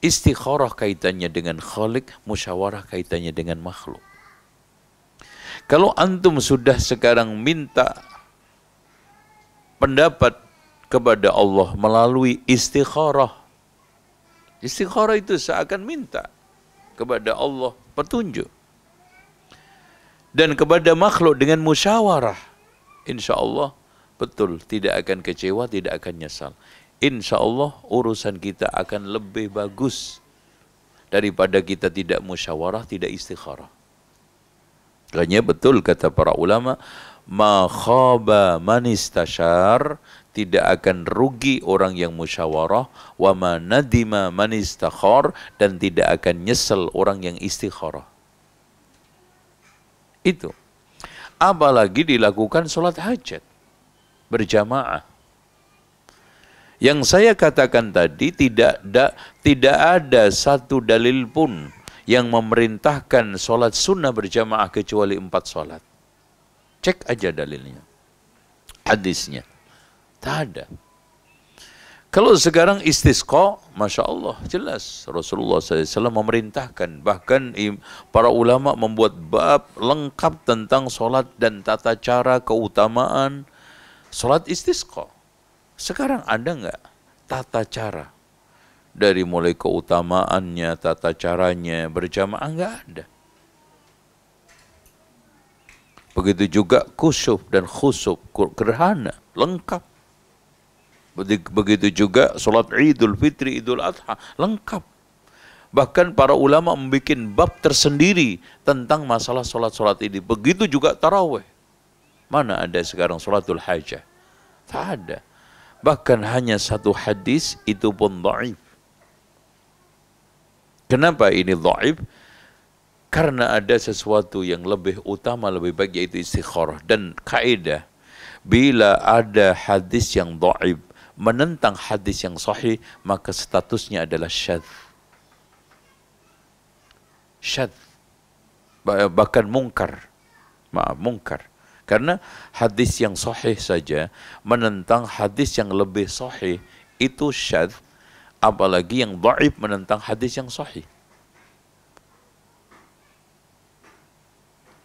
Istikharah kaitannya dengan Khalik, musyawarah kaitannya dengan makhluk. Kalau antum sudah sekarang minta pendapat kepada Allah melalui istikharah. Istikharah itu seakan minta kepada Allah petunjuk. Dan kepada makhluk dengan musyawarah. Insya Allah betul tidak akan kecewa, tidak akan nyesal. Insya Allah urusan kita akan lebih bagus daripada kita tidak musyawarah, tidak istikharah. Makanya betul kata para ulama, ma khaba man istashar, tidak akan rugi orang yang musyawarah, wa ma nadima man istakhar, dan tidak akan nyesel orang yang istikharah. Itu. Apalagi dilakukan sholat hajat berjamaah. Yang saya katakan tadi tidak ada satu dalil pun yang memerintahkan sholat sunnah berjamaah kecuali 4 sholat. Cek aja dalilnya, hadisnya. Tak ada. Kalau sekarang istisqa, Masya Allah, jelas Rasulullah SAW memerintahkan. Bahkan para ulama membuat bab lengkap tentang sholat dan tata cara keutamaan sholat istisqa. Sekarang ada nggak tata cara? Dari mulai keutamaannya, tata caranya, berjamaah nggak ada. Begitu juga kusuf dan khusuf, gerhana, lengkap. Begitu juga sholat Idul Fitri, Idul Adha, lengkap. Bahkan para ulama membuat bab tersendiri tentang masalah sholat-sholat ini. Begitu juga tarawih. Mana ada sekarang sholatul hajah? Tak ada. Bahkan hanya satu hadis itu pun dhaif. Kenapa ini dhaif? Karena ada sesuatu yang lebih utama, lebih baik, yaitu istikharah. Dan kaidah, bila ada hadis yang dhaif menentang hadis yang sahih, maka statusnya adalah syadz. Syadz. bahkan mungkar. Maaf, mungkar. Karena hadis yang sahih saja menentang hadis yang lebih sahih itu syadz, apalagi yang dhaif menentang hadis yang sahih.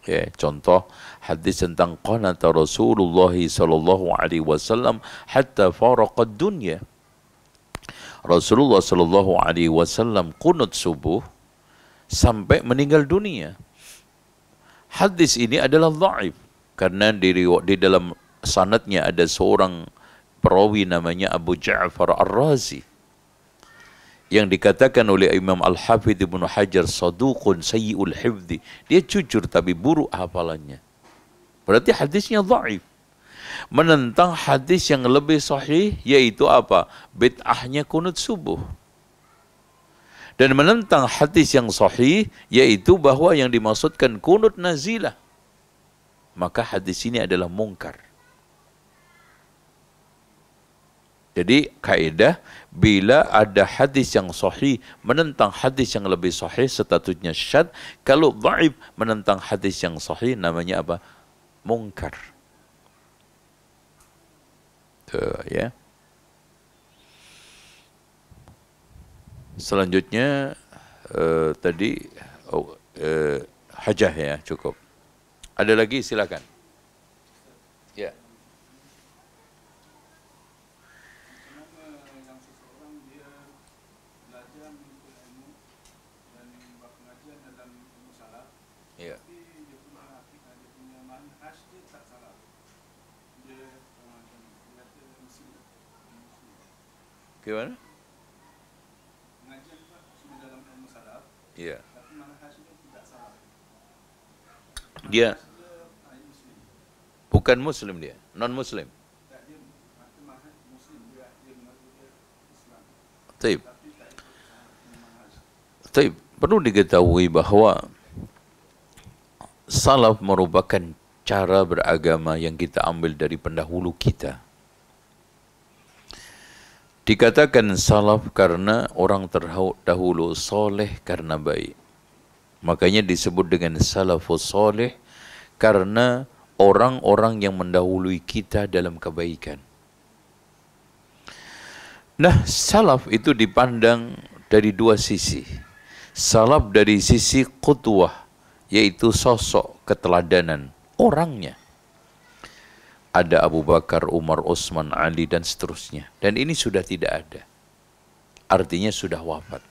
Ya, contoh hadis tentang qanata Rasulullah sallallahu alaihi wasallam hatta faraqad dunya. Rasulullah sallallahu alaihi wasallam qunut subuh sampai meninggal dunia. Hadis ini adalah dhaif karena di dalam sanadnya ada seorang perawi namanya Abu Ja'far Ar-Razi yang dikatakan oleh Imam Al-Hafidh Ibnu Hajar saduqun sayyi'ul hifdhi. Dia jujur tapi buruk hafalannya. Berarti hadisnya dhaif. Menentang hadis yang lebih sahih yaitu apa? Bid'ahnya kunut subuh. Dan menentang hadis yang sahih yaitu bahwa yang dimaksudkan kunut nazilah. Maka hadis ini adalah mungkar. Jadi kaidah bila ada hadis yang sahih menentang hadis yang lebih sahih statusnya syadz, kalau dhaif menentang hadis yang sahih namanya apa? Mungkar. Tuh, ya. Selanjutnya tadi hajah ya, cukup. Ada lagi silakan. Ya. Ya. Gimana? Iya. Dia bukan muslim, dia non muslim. Taib. Taib. Perlu diketahui bahwa salaf merupakan cara beragama yang kita ambil dari pendahulu kita. Dikatakan salaf karena orang terdahulu soleh karena baik. Makanya disebut dengan salafus soleh karena orang-orang yang mendahului kita dalam kebaikan. Nah, salaf itu dipandang dari dua sisi. Salaf dari sisi qudwah, yaitu sosok keteladanan orangnya. Ada Abu Bakar, Umar, Utsman, Ali, dan seterusnya. Dan ini sudah tidak ada. Artinya sudah wafat.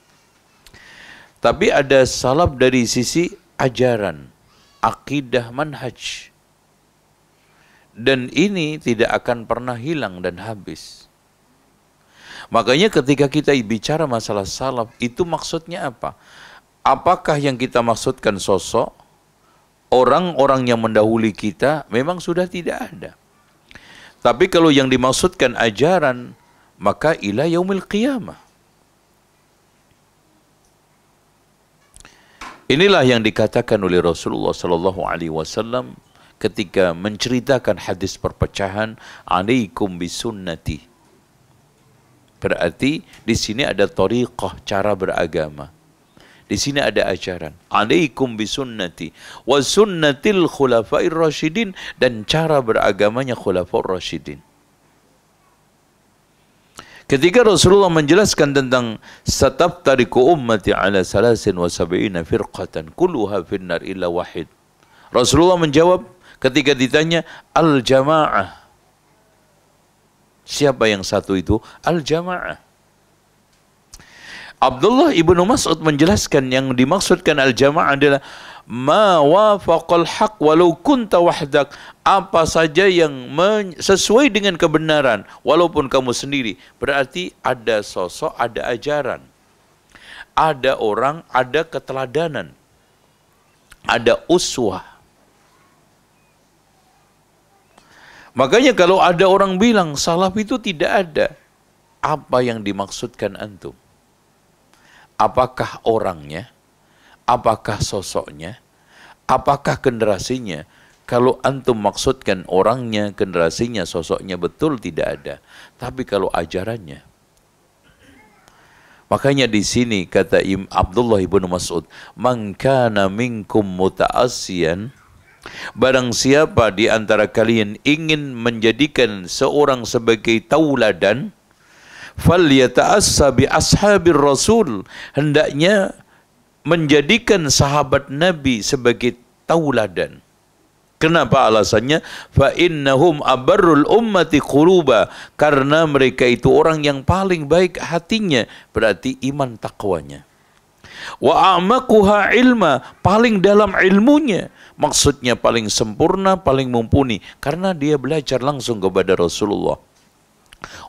Tapi ada salaf dari sisi ajaran, akidah, manhaj. Dan ini tidak akan pernah hilang dan habis. Makanya ketika kita bicara masalah salaf, itu maksudnya apa? Apakah yang kita maksudkan sosok, orang-orang yang mendahului kita, memang sudah tidak ada. Tapi kalau yang dimaksudkan ajaran, maka ila yaumil qiyamah. Inilah yang dikatakan oleh Rasulullah sallallahu alaihi wasallam ketika menceritakan hadis perpecahan, alaikum bisunnati. Berarti di sini ada thariqah, cara beragama. Di sini ada ajaran. Alaikum bisunnati wa sunnatil khulafair rasyidin, dan cara beragamanya khulafaur rasyidin. Ketika Rasulullah menjelaskan tentang sataftariqu ummati ala 73 firqatan kulluha finnar illa wahid. Rasulullah menjawab ketika ditanya al-jamaah. Siapa yang satu itu? Al-jamaah. Abdullah ibnu Mas'ud menjelaskan yang dimaksudkan al-jamaah adalah ma wafaqal haq walau kunta wahdak, apa saja yang sesuai dengan kebenaran walaupun kamu sendiri. Berarti ada sosok, ada ajaran, ada orang, ada keteladanan, ada uswah. Makanya kalau ada orang bilang salaf itu tidak ada, apa yang dimaksudkan antum? Apakah orangnya? Apakah sosoknya? Apakah generasinya? Kalau antum maksudkan orangnya, generasinya, sosoknya, betul tidak ada. Tapi kalau ajarannya, Makanya di sini kata Abdullah ibnu Mas'ud, "Man kana minkum muta'assiyan," barang siapa di antara kalian ingin menjadikan seorang sebagai tauladan, falyata'assa bi ashabir rasul, hendaknya menjadikan sahabat Nabi sebagai tauladan. Kenapa alasannya? Fa innahum abarrul ummati quluba, karena mereka itu orang yang paling baik hatinya, berarti iman takwanya. Wa a'maquha ilma, paling dalam ilmunya, maksudnya paling sempurna, paling mumpuni, karena dia belajar langsung kepada Rasulullah.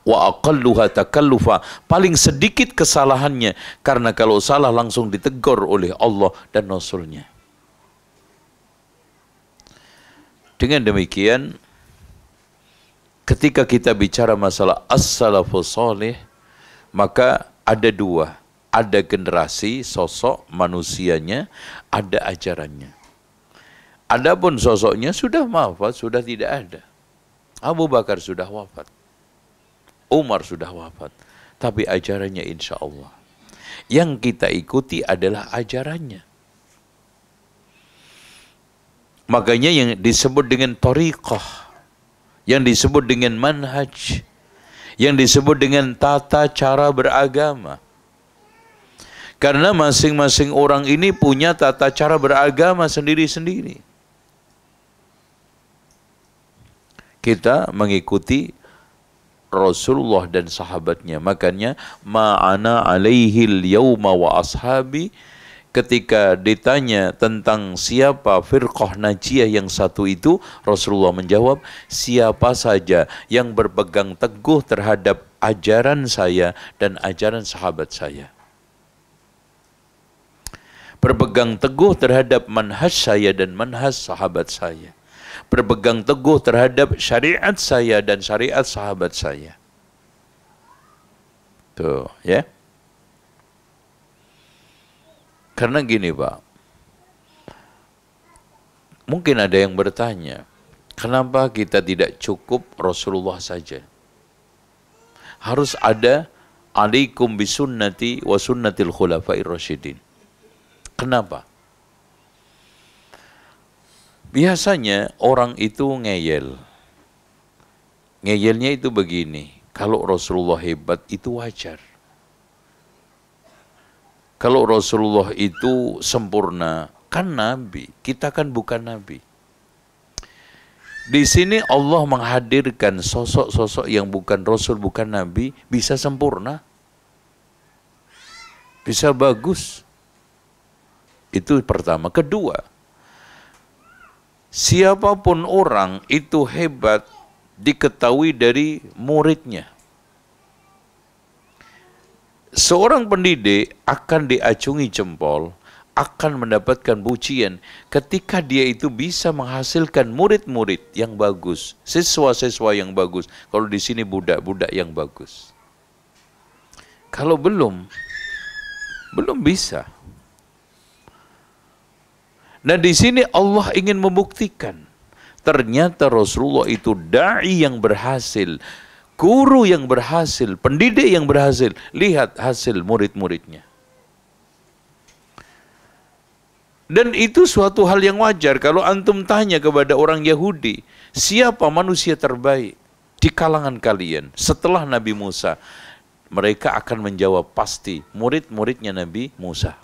Wa aqalluha takallufa, paling sedikit kesalahannya, karena kalau salah langsung ditegur oleh Allah dan Rasulnya. Dengan demikian, ketika kita bicara masalah as-salafus salih, maka ada dua. Ada generasi, sosok manusianya, ada ajarannya. Adapun sosoknya sudah wafat, sudah tidak ada. Abu Bakar sudah wafat. Umar sudah wafat. Tapi ajarannya insya Allah. Yang kita ikuti adalah ajarannya. Makanya yang disebut dengan thariqah, yang disebut dengan manhaj, yang disebut dengan tata cara beragama. Karena masing-masing orang ini punya tata cara beragama sendiri-sendiri. Kita mengikuti Rasulullah dan sahabatnya. Makanya ma'ana alaihil yawma wa ashabi, ketika ditanya tentang siapa firqah najiyah yang satu itu, Rasulullah menjawab, siapa saja yang berpegang teguh terhadap ajaran saya dan ajaran sahabat saya. Berpegang teguh terhadap manhaj saya dan manhaj sahabat saya. Berpegang teguh terhadap syariat saya dan syariat sahabat saya. Tuh, ya. Karena gini Pak, mungkin ada yang bertanya, kenapa kita tidak cukup Rasulullah saja? Harus ada alaikum bisunnati wa sunnatil khulafair rasyidin. Kenapa? Biasanya orang itu ngeyel. Ngeyelnya itu begini, kalau Rasulullah hebat itu wajar. Kalau Rasulullah itu sempurna, kan Nabi, kita kan bukan Nabi. Di sini Allah menghadirkan sosok-sosok yang bukan Rasul, bukan Nabi, bisa sempurna, bisa bagus. Itu pertama. Kedua, siapapun orang itu hebat diketahui dari muridnya. Seorang pendidik akan diacungi jempol, akan mendapatkan pujian ketika dia itu bisa menghasilkan murid-murid yang bagus, siswa-siswa yang bagus. Kalau di sini budak-budak yang bagus. Kalau belum bisa. Nah di sini Allah ingin membuktikan, ternyata Rasulullah itu da'i yang berhasil, guru yang berhasil, pendidik yang berhasil. Lihat hasil murid-muridnya. Dan itu suatu hal yang wajar. Kalau antum tanya kepada orang Yahudi, siapa manusia terbaik di kalangan kalian setelah Nabi Musa? Mereka akan menjawab pasti murid-muridnya Nabi Musa.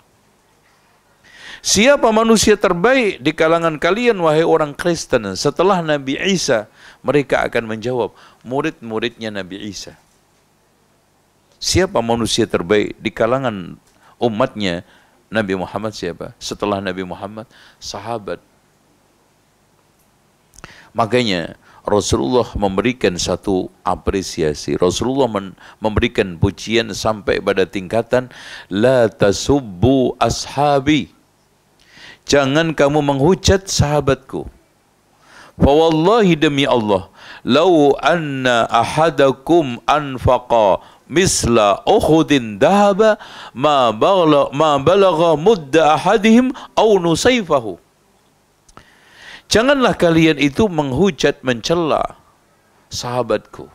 Siapa manusia terbaik di kalangan kalian wahai orang Kristen setelah Nabi Isa? Mereka akan menjawab murid-muridnya Nabi Isa. Siapa manusia terbaik di kalangan umatnya Nabi Muhammad? Siapa? Setelah Nabi Muhammad, sahabat. Makanya Rasulullah memberikan satu apresiasi. Rasulullah memberikan pujian sampai pada tingkatan la tasubbu ashabi. Jangan kamu menghujat sahabatku. Fawallahi demi Allah, lau anna ahadakum anfaqa misla Uhudin dahaba ma balagha mudda ahadihim au nusayfahu. Janganlah kalian itu menghujat, mencela sahabatku.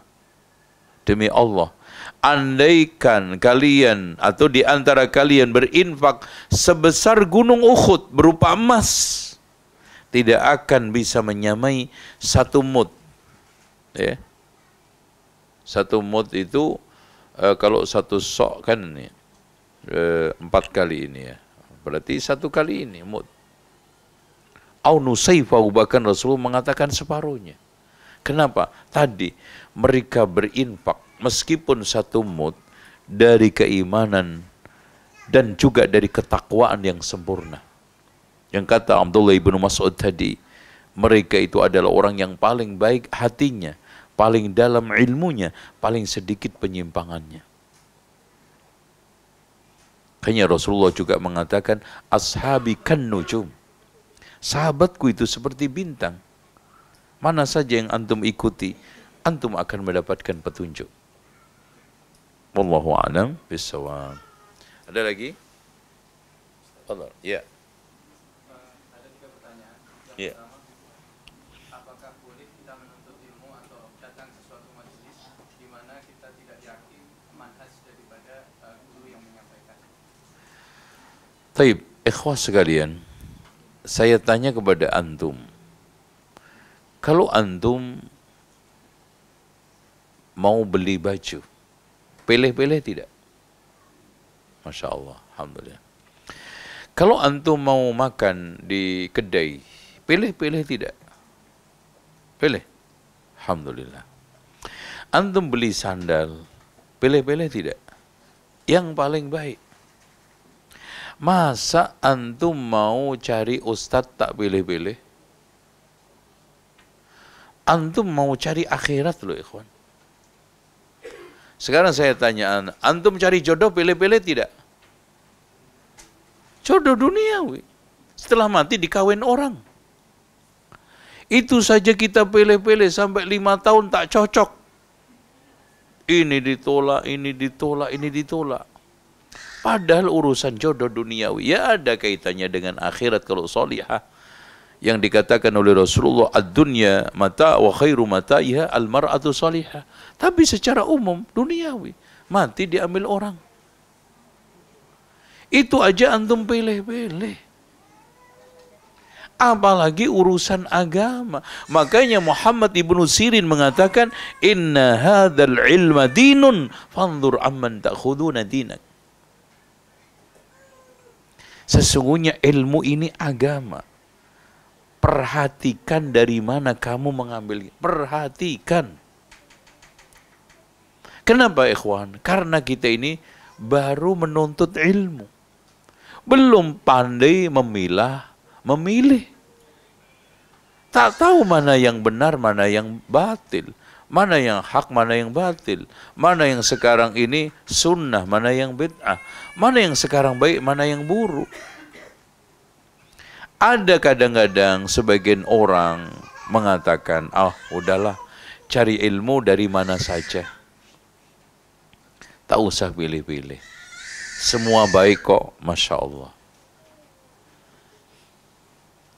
Demi Allah, andaikan kalian atau di antara kalian berinfak sebesar gunung Uhud berupa emas, tidak akan bisa menyamai satu mud. Ya. Satu mud itu kalau satu sok kan ini 4 kali ini ya. Berarti 1 kali ini mud. Au nusaifahu, bahkan Rasulullah mengatakan separuhnya. Kenapa? Tadi mereka berinfak meskipun 1 mud dari keimanan dan juga dari ketakwaan yang sempurna. Yang kata Abdullah ibnu Mas'ud tadi, mereka itu adalah orang yang paling baik hatinya, paling dalam ilmunya, paling sedikit penyimpangannya. Hanya Rasulullah juga mengatakan, ashabi kan nujum. Sahabatku itu seperti bintang. Mana saja yang antum ikuti, antum akan mendapatkan petunjuk. Wallahu a'lam bishawab. Ada lagi? Allah. Ya. Ada 3 pertanyaan. Ya. Yang pertama, apakah boleh kita menuntut ilmu atau datang ke suatu majelis di mana kita tidak yakin manhaj daripada guru yang menyampaikan? Taib, ikhwah sekalian, saya tanya kepada antum, kalau antum mau beli baju, pilih-pilih tidak? Masya Allah, alhamdulillah. Kalau antum mau makan di kedai, pilih-pilih tidak? Pilih. Alhamdulillah. Antum beli sandal, pilih-pilih tidak? Yang paling baik. Masa antum mau cari ustadz tak pilih-pilih? Antum mau cari akhirat loh ikhwan. Sekarang saya tanya, antum cari jodoh pilih-pilih tidak? Jodoh duniawi. Setelah mati dikawin orang. Itu saja kita pilih-pilih sampai 5 tahun tak cocok. Ini ditolak, ini ditolak, ini ditolak. Padahal urusan jodoh duniawi ya ada kaitannya dengan akhirat kalau solihah. Yang dikatakan oleh Rasulullah, ad-dunya mata wa khairu mata'iha al-mar'atu salihah. Tapi secara umum duniawi, mati diambil orang. Itu aja antum pilih-pilih. Apalagi urusan agama. Makanya Muhammad ibnu Sirin mengatakan, inna hadzal ilma dinun fanzur amman ta'khuduna dinak. Sesungguhnya ilmu ini agama. Perhatikan dari mana kamu mengambilnya. Perhatikan. Kenapa ikhwan? Karena kita ini baru menuntut ilmu. Belum pandai memilah, memilih. Tak tahu mana yang benar, mana yang batil. Mana yang hak, mana yang batil. Mana yang sekarang ini sunnah, mana yang bid'ah. Mana yang sekarang baik, mana yang buruk. Ada kadang-kadang sebagian orang mengatakan, udahlah, cari ilmu dari mana saja. Tak usah pilih-pilih. Semua baik kok, Masya Allah.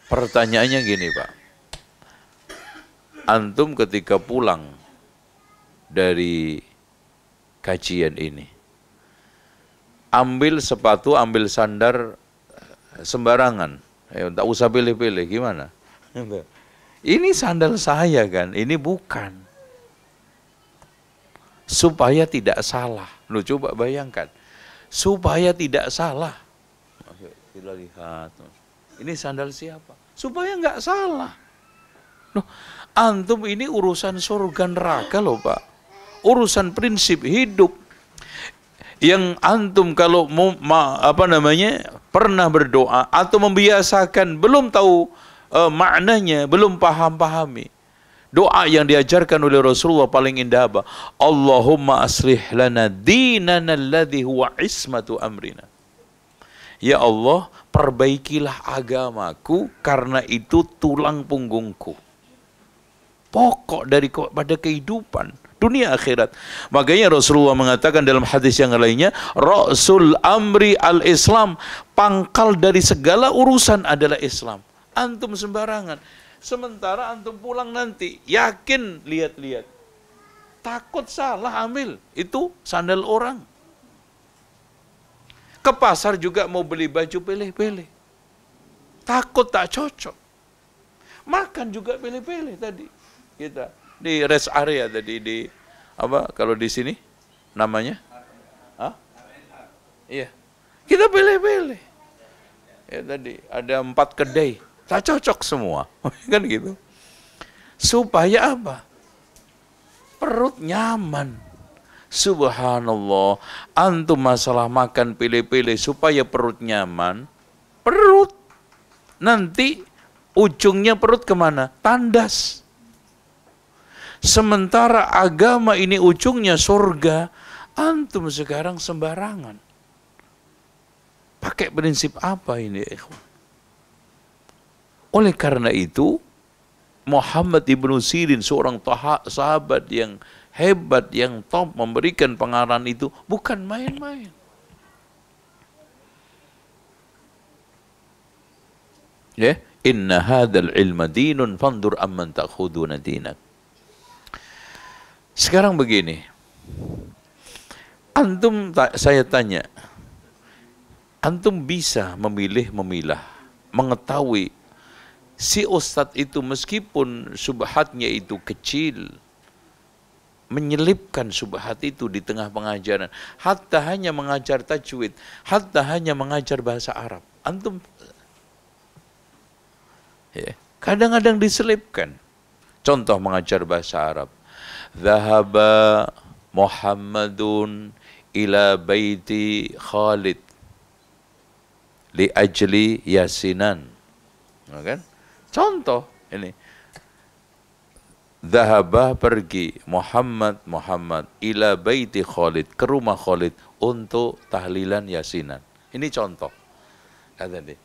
Pertanyaannya gini Pak. Antum ketika pulang dari kajian ini, ambil sepatu, ambil sandal sembarangan, tak usah pilih-pilih, gimana? Ini sandal saya kan, ini bukan. Supaya tidak salah. Lu coba bayangkan, supaya tidak salah. Kita lihat, ini sandal siapa? Supaya nggak salah. Loh, antum ini urusan surga neraka loh Pak. Urusan prinsip hidup. Yang antum kalau pernah berdoa atau membiasakan belum tahu maknanya, belum pahami. Doa yang diajarkan oleh Rasulullah paling indah apa? Allahumma aslih lana dinana alladhi huwa ismatu amrina. Ya Allah, perbaikilah agamaku karena itu tulang punggungku. Pokok daripada kehidupan dunia akhirat. Makanya Rasulullah mengatakan dalam hadis yang lainnya, Rasul amri al-Islam, pangkal dari segala urusan adalah Islam. Antum sembarangan. Sementara antum pulang nanti, yakin lihat-lihat. Takut salah ambil. Itu sandal orang. Ke pasar juga mau beli baju pilih-pilih. Takut tak cocok. Makan juga pilih-pilih tadi. Kita di rest area tadi di apa kalau di sini namanya? Hah? Iya. Kita pilih-pilih. Ya tadi ada 4 kedai. Tak cocok semua. Kan gitu. Supaya apa? Perut nyaman. Subhanallah. Antum masalah makan pilih-pilih supaya perut nyaman. Perut. Nanti ujungnya perut kemana? Tandas. Sementara agama ini ujungnya surga. Antum sekarang sembarangan. Pakai prinsip apa ini? Oleh karena itu, Muhammad ibnu Sirin, seorang sahabat yang hebat, yang top, memberikan pengarahan itu bukan main-main. Ya, inna hadzal ilma dinun fandur amman ta'khuduna dinak. Sekarang begini. Antum saya tanya. Antum bisa memilah, mengetahui si ustadz itu meskipun subhatnya itu kecil, menyelipkan subhat itu di tengah pengajaran, hatta hanya mengajar tajwid, hatta hanya mengajar bahasa Arab. Antum ya, kadang-kadang diselipkan. Contoh mengajar bahasa Arab. Dhahaba Muhammadun ila baiti Khalid li ajli yasinan. Kan? Contoh ini. Dhahaba pergi Muhammad ila baiti Khalid, ke rumah Khalid untuk tahlilan yasinan. Ini contoh.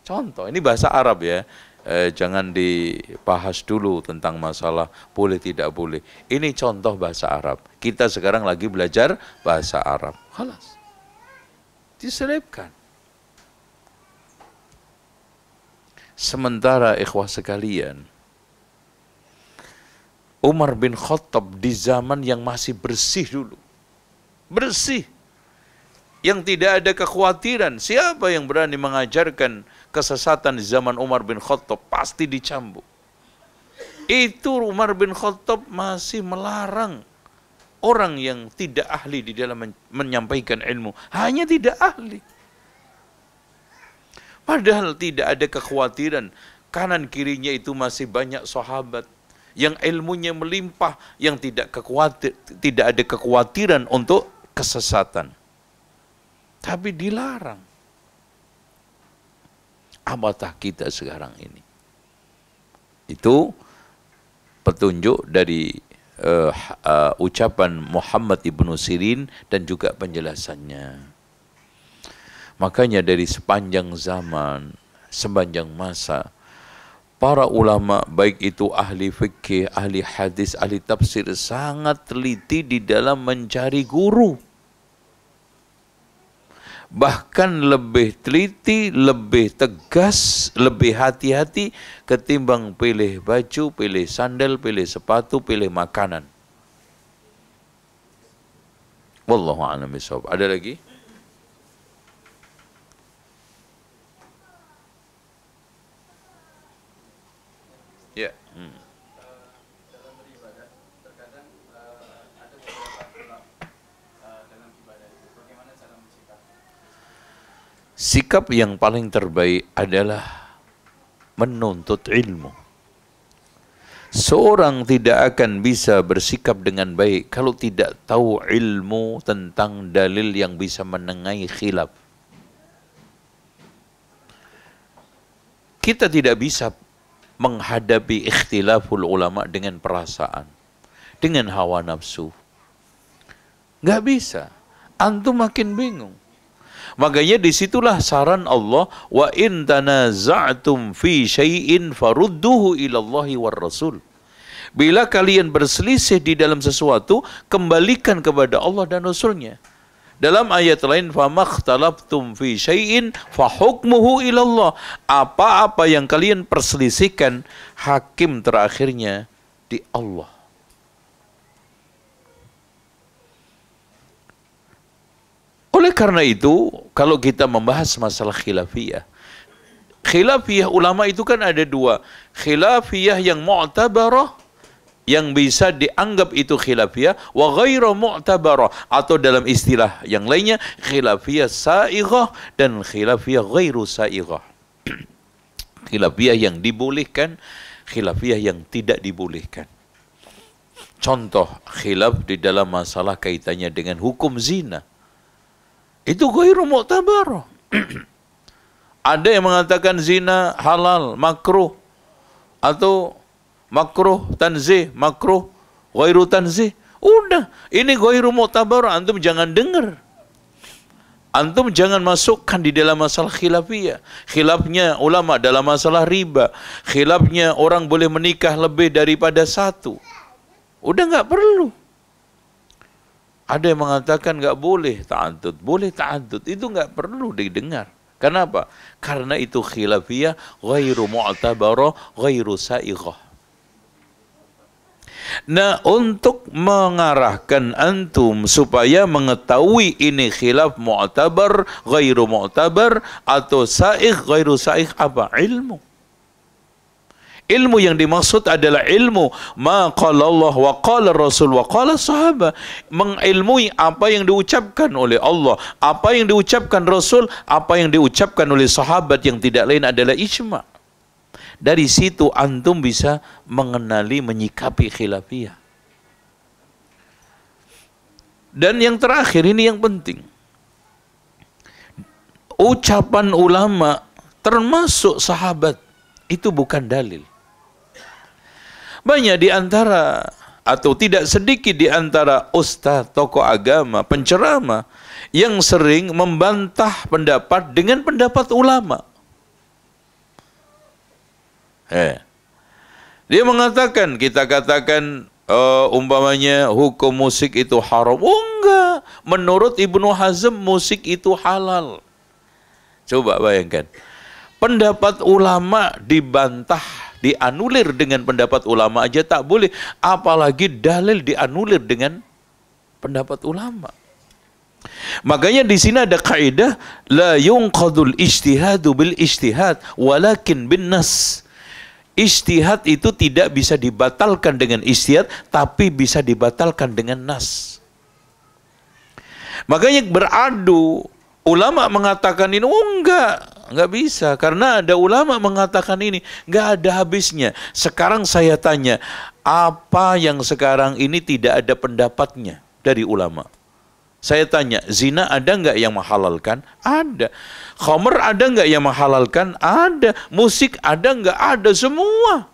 Contoh, ini bahasa Arab ya. Jangan dibahas dulu tentang masalah boleh tidak boleh. Ini contoh bahasa Arab. Kita sekarang lagi belajar bahasa Arab. Khalas. Diselipkan. Sementara ikhwah sekalian, Umar bin Khattab di zaman yang masih bersih dulu. Bersih. Yang tidak ada kekhawatiran. Siapa yang berani mengajarkan kesesatan di zaman Umar bin Khattab pasti dicambuk. Itu Umar bin Khattab masih melarang orang yang tidak ahli di dalam menyampaikan ilmu. Hanya tidak ahli. Padahal tidak ada kekhawatiran. Kanan kirinya itu masih banyak sahabat yang ilmunya melimpah, yang tidak ada kekhawatiran untuk kesesatan. Tapi dilarang. Apatah kita sekarang ini? Itu petunjuk dari ucapan Muhammad ibnu Sirin dan juga penjelasannya. Makanya dari sepanjang zaman, sepanjang masa, para ulama baik itu ahli fikih, ahli hadis, ahli tafsir sangat teliti di dalam mencari guru. Bahkan lebih teliti, lebih tegas, lebih hati-hati ketimbang pilih baju, pilih sandal, pilih sepatu, pilih makanan. Wallahu a'lam bishawab. Ada lagi? Ya. Dalam beribadah terkadang ada beberapa khilaf dalam ibadah itu. Bagaimana cara mensikap? Sikap yang paling terbaik adalah menuntut ilmu. Seorang tidak akan bisa bersikap dengan baik kalau tidak tahu ilmu tentang dalil yang bisa menengahi khilaf. Kita tidak bisa menghadapi ikhtilaful ulama dengan perasaan, dengan hawa nafsu. Nggak bisa. Antum makin bingung. Makanya disitulah saran Allah, wa in tanaza'tum fi syai'in farudduhu ilallahi war rasul. Bila kalian berselisih di dalam sesuatu, kembalikan kepada Allah dan Rasulnya. Dalam ayat lain, famakhtalaftum fi syai'in fahukmuhu ilallah. Apa-apa yang kalian perselisihkan, hakim terakhirnya di Allah. Oleh karena itu, kalau kita membahas masalah khilafiyah, khilafiyah ulama itu kan ada dua. Khilafiyah yang mu'tabarah, yang bisa dianggap itu khilafiyah, wa ghairu mu'tabarah, atau dalam istilah yang lainnya khilafiyah sa'ighah dan khilafiyah ghairu sa'ighah. Khilafiyah yang dibolehkan, khilafiyah yang tidak dibolehkan. Contoh khilaf di dalam masalah kaitannya dengan hukum zina, itu ghairu mu'tabarah. Ada yang mengatakan zina halal, makruh, atau makruh tanzih, makruh ghairu tanzih. Udah, ini ghairu mu'tabarah, antum jangan dengar. Antum jangan masukkan di dalam masalah khilafiyah. Khilafnya ulama dalam masalah riba, khilafnya orang boleh menikah lebih daripada satu. Udah nggak perlu. Ada yang mengatakan nggak boleh ta'addud, boleh ta'addud, itu nggak perlu didengar. Kenapa? Karena itu khilafiyah ghairu mu'tabarah, ghairu sa'ighah. Nah, untuk mengarahkan antum supaya mengetahui ini khilaf mu'tabar, ghairu mu'tabar, atau sa'igh, ghairu sa'igh, apa? Ilmu. Ilmu yang dimaksud adalah ilmu ma qala Allah wa qala Rasul wa qala sahabat, mengilmui apa yang diucapkan oleh Allah, apa yang diucapkan Rasul, apa yang diucapkan oleh sahabat, yang tidak lain adalah ijma'. Dari situ antum bisa mengenali, menyikapi khilafiyah. Dan yang terakhir ini yang penting, ucapan ulama termasuk sahabat itu bukan dalil. Banyak di antara, atau tidak sedikit di antara ustaz, tokoh agama, penceramah yang sering membantah pendapat dengan pendapat ulama. Dia mengatakan, kita katakan umpamanya hukum musik itu haram. Oh enggak, menurut Ibnu Hazm musik itu halal. Coba bayangkan, pendapat ulama dibantah, dianulir dengan pendapat ulama aja tak boleh, apalagi dalil dianulir dengan pendapat ulama. Makanya di sini ada kaidah la yunqadul ijtihadu bil ijtihad walakin bin nas. Ijtihad itu tidak bisa dibatalkan dengan ijtihad, tapi bisa dibatalkan dengan nas. Makanya beradu, ulama mengatakan ini, oh enggak bisa, karena ada ulama mengatakan ini, enggak ada habisnya. Sekarang saya tanya, apa yang sekarang ini tidak ada pendapatnya dari ulama? Saya tanya, zina ada enggak yang menghalalkan? Ada. Khamr ada enggak yang menghalalkan? Ada. Musik ada enggak? Ada semua.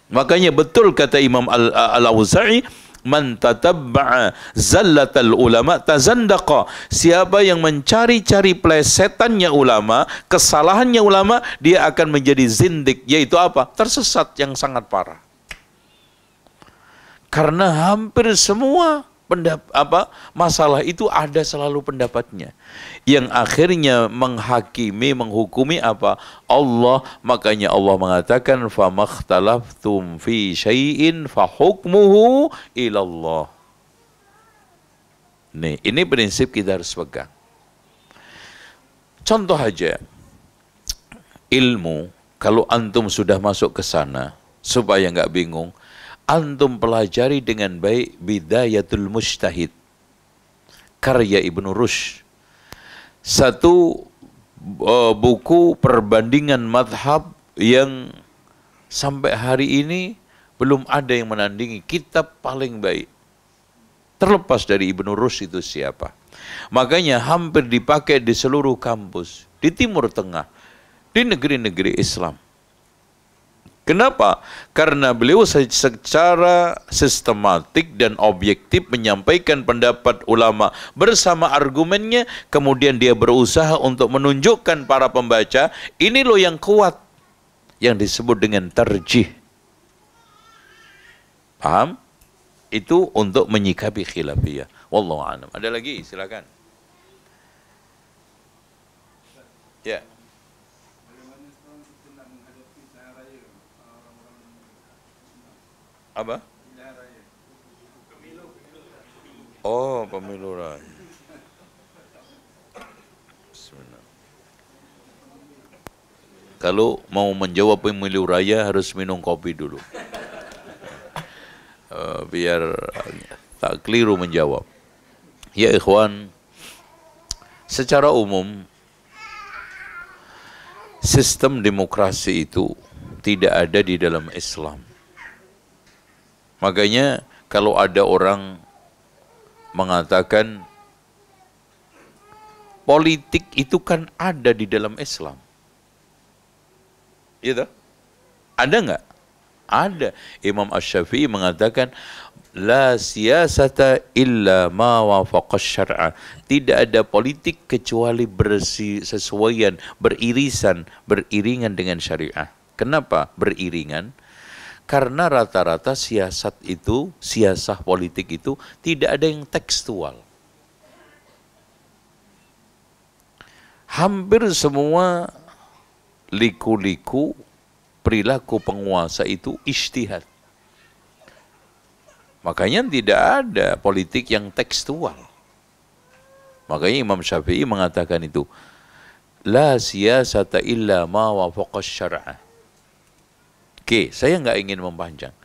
Makanya betul kata Imam Al-Auza'i, man tatabba'a zallatal ulama tazandaqa. Siapa yang mencari-cari plesetannya ulama, kesalahannya ulama, dia akan menjadi zindik, yaitu apa? Tersesat yang sangat parah. Karena hampir semua masalah itu ada selalu pendapatnya, yang akhirnya menghakimi, menghukumi apa? Allah. Makanya Allah mengatakan famakhtalaftum fi syai'in fahukmuhu ilallah. Nih, ini prinsip kita harus pegang. Contoh aja, ilmu, kalau antum sudah masuk ke sana, supaya nggak bingung, antum pelajari dengan baik Bidayatul Mujtahid, karya Ibnu Rushd. Satu buku perbandingan madhab yang sampai hari ini belum ada yang menandingi, kitab paling baik. Terlepas dari Ibnu Rushd itu siapa. Makanya hampir dipakai di seluruh kampus, di Timur Tengah, di negeri-negeri Islam. Kenapa? Karena beliau secara sistematik dan objektif menyampaikan pendapat ulama bersama argumennya, kemudian dia berusaha untuk menunjukkan para pembaca, ini loh yang kuat, yang disebut dengan tarjih. Paham? Itu untuk menyikapi khilafiyah. Wallahu a'lam. Ada lagi? Silakan. Ya. Apa? Oh, pemilu raya. Bismillah. Kalau mau menjawab pemilu raya harus minum kopi dulu. Biar tak keliru menjawab. Ya ikhwan, secara umum sistem demokrasi itu tidak ada di dalam Islam. Makanya kalau ada orang mengatakan politik itu kan ada di dalam Islam, gitu? Ada nggak? Ada. Imam Asy-Syafi'i mengatakan la siyasata illa ma wafaqa syar'a. Tidak ada politik kecuali bersesuaian, beriringan dengan syariah. Kenapa beriringan? Karena rata-rata siasat itu, siasah politik itu tidak ada yang tekstual. Hampir semua liku-liku perilaku penguasa itu ijtihad. Makanya tidak ada politik yang tekstual. Makanya Imam Syafi'i mengatakan itu, la siyasata illa ma wafaqa syar'a. Oke, saya nggak ingin mempanjang.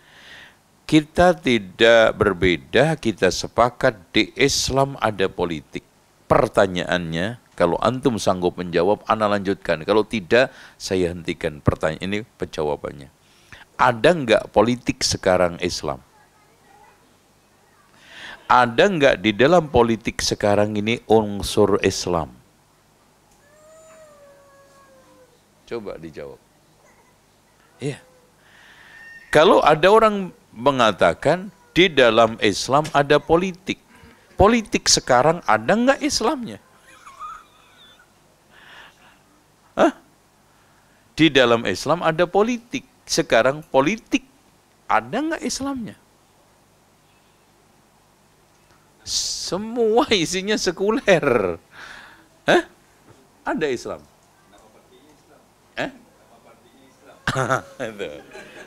Kita tidak berbeda, kita sepakat di Islam ada politik. Pertanyaannya, kalau antum sanggup menjawab, ana lanjutkan. Kalau tidak, saya hentikan pertanyaan ini penjawabannya. Ada nggak politik sekarang Islam? Ada nggak di dalam politik sekarang ini unsur Islam? Coba dijawab. Iya. Kalau ada orang mengatakan di dalam Islam ada politik, politik sekarang ada nggak Islamnya? Hah? Di dalam Islam ada politik, sekarang politik ada nggak Islamnya? Semua isinya sekuler. Hah? Ada Islam? Itu.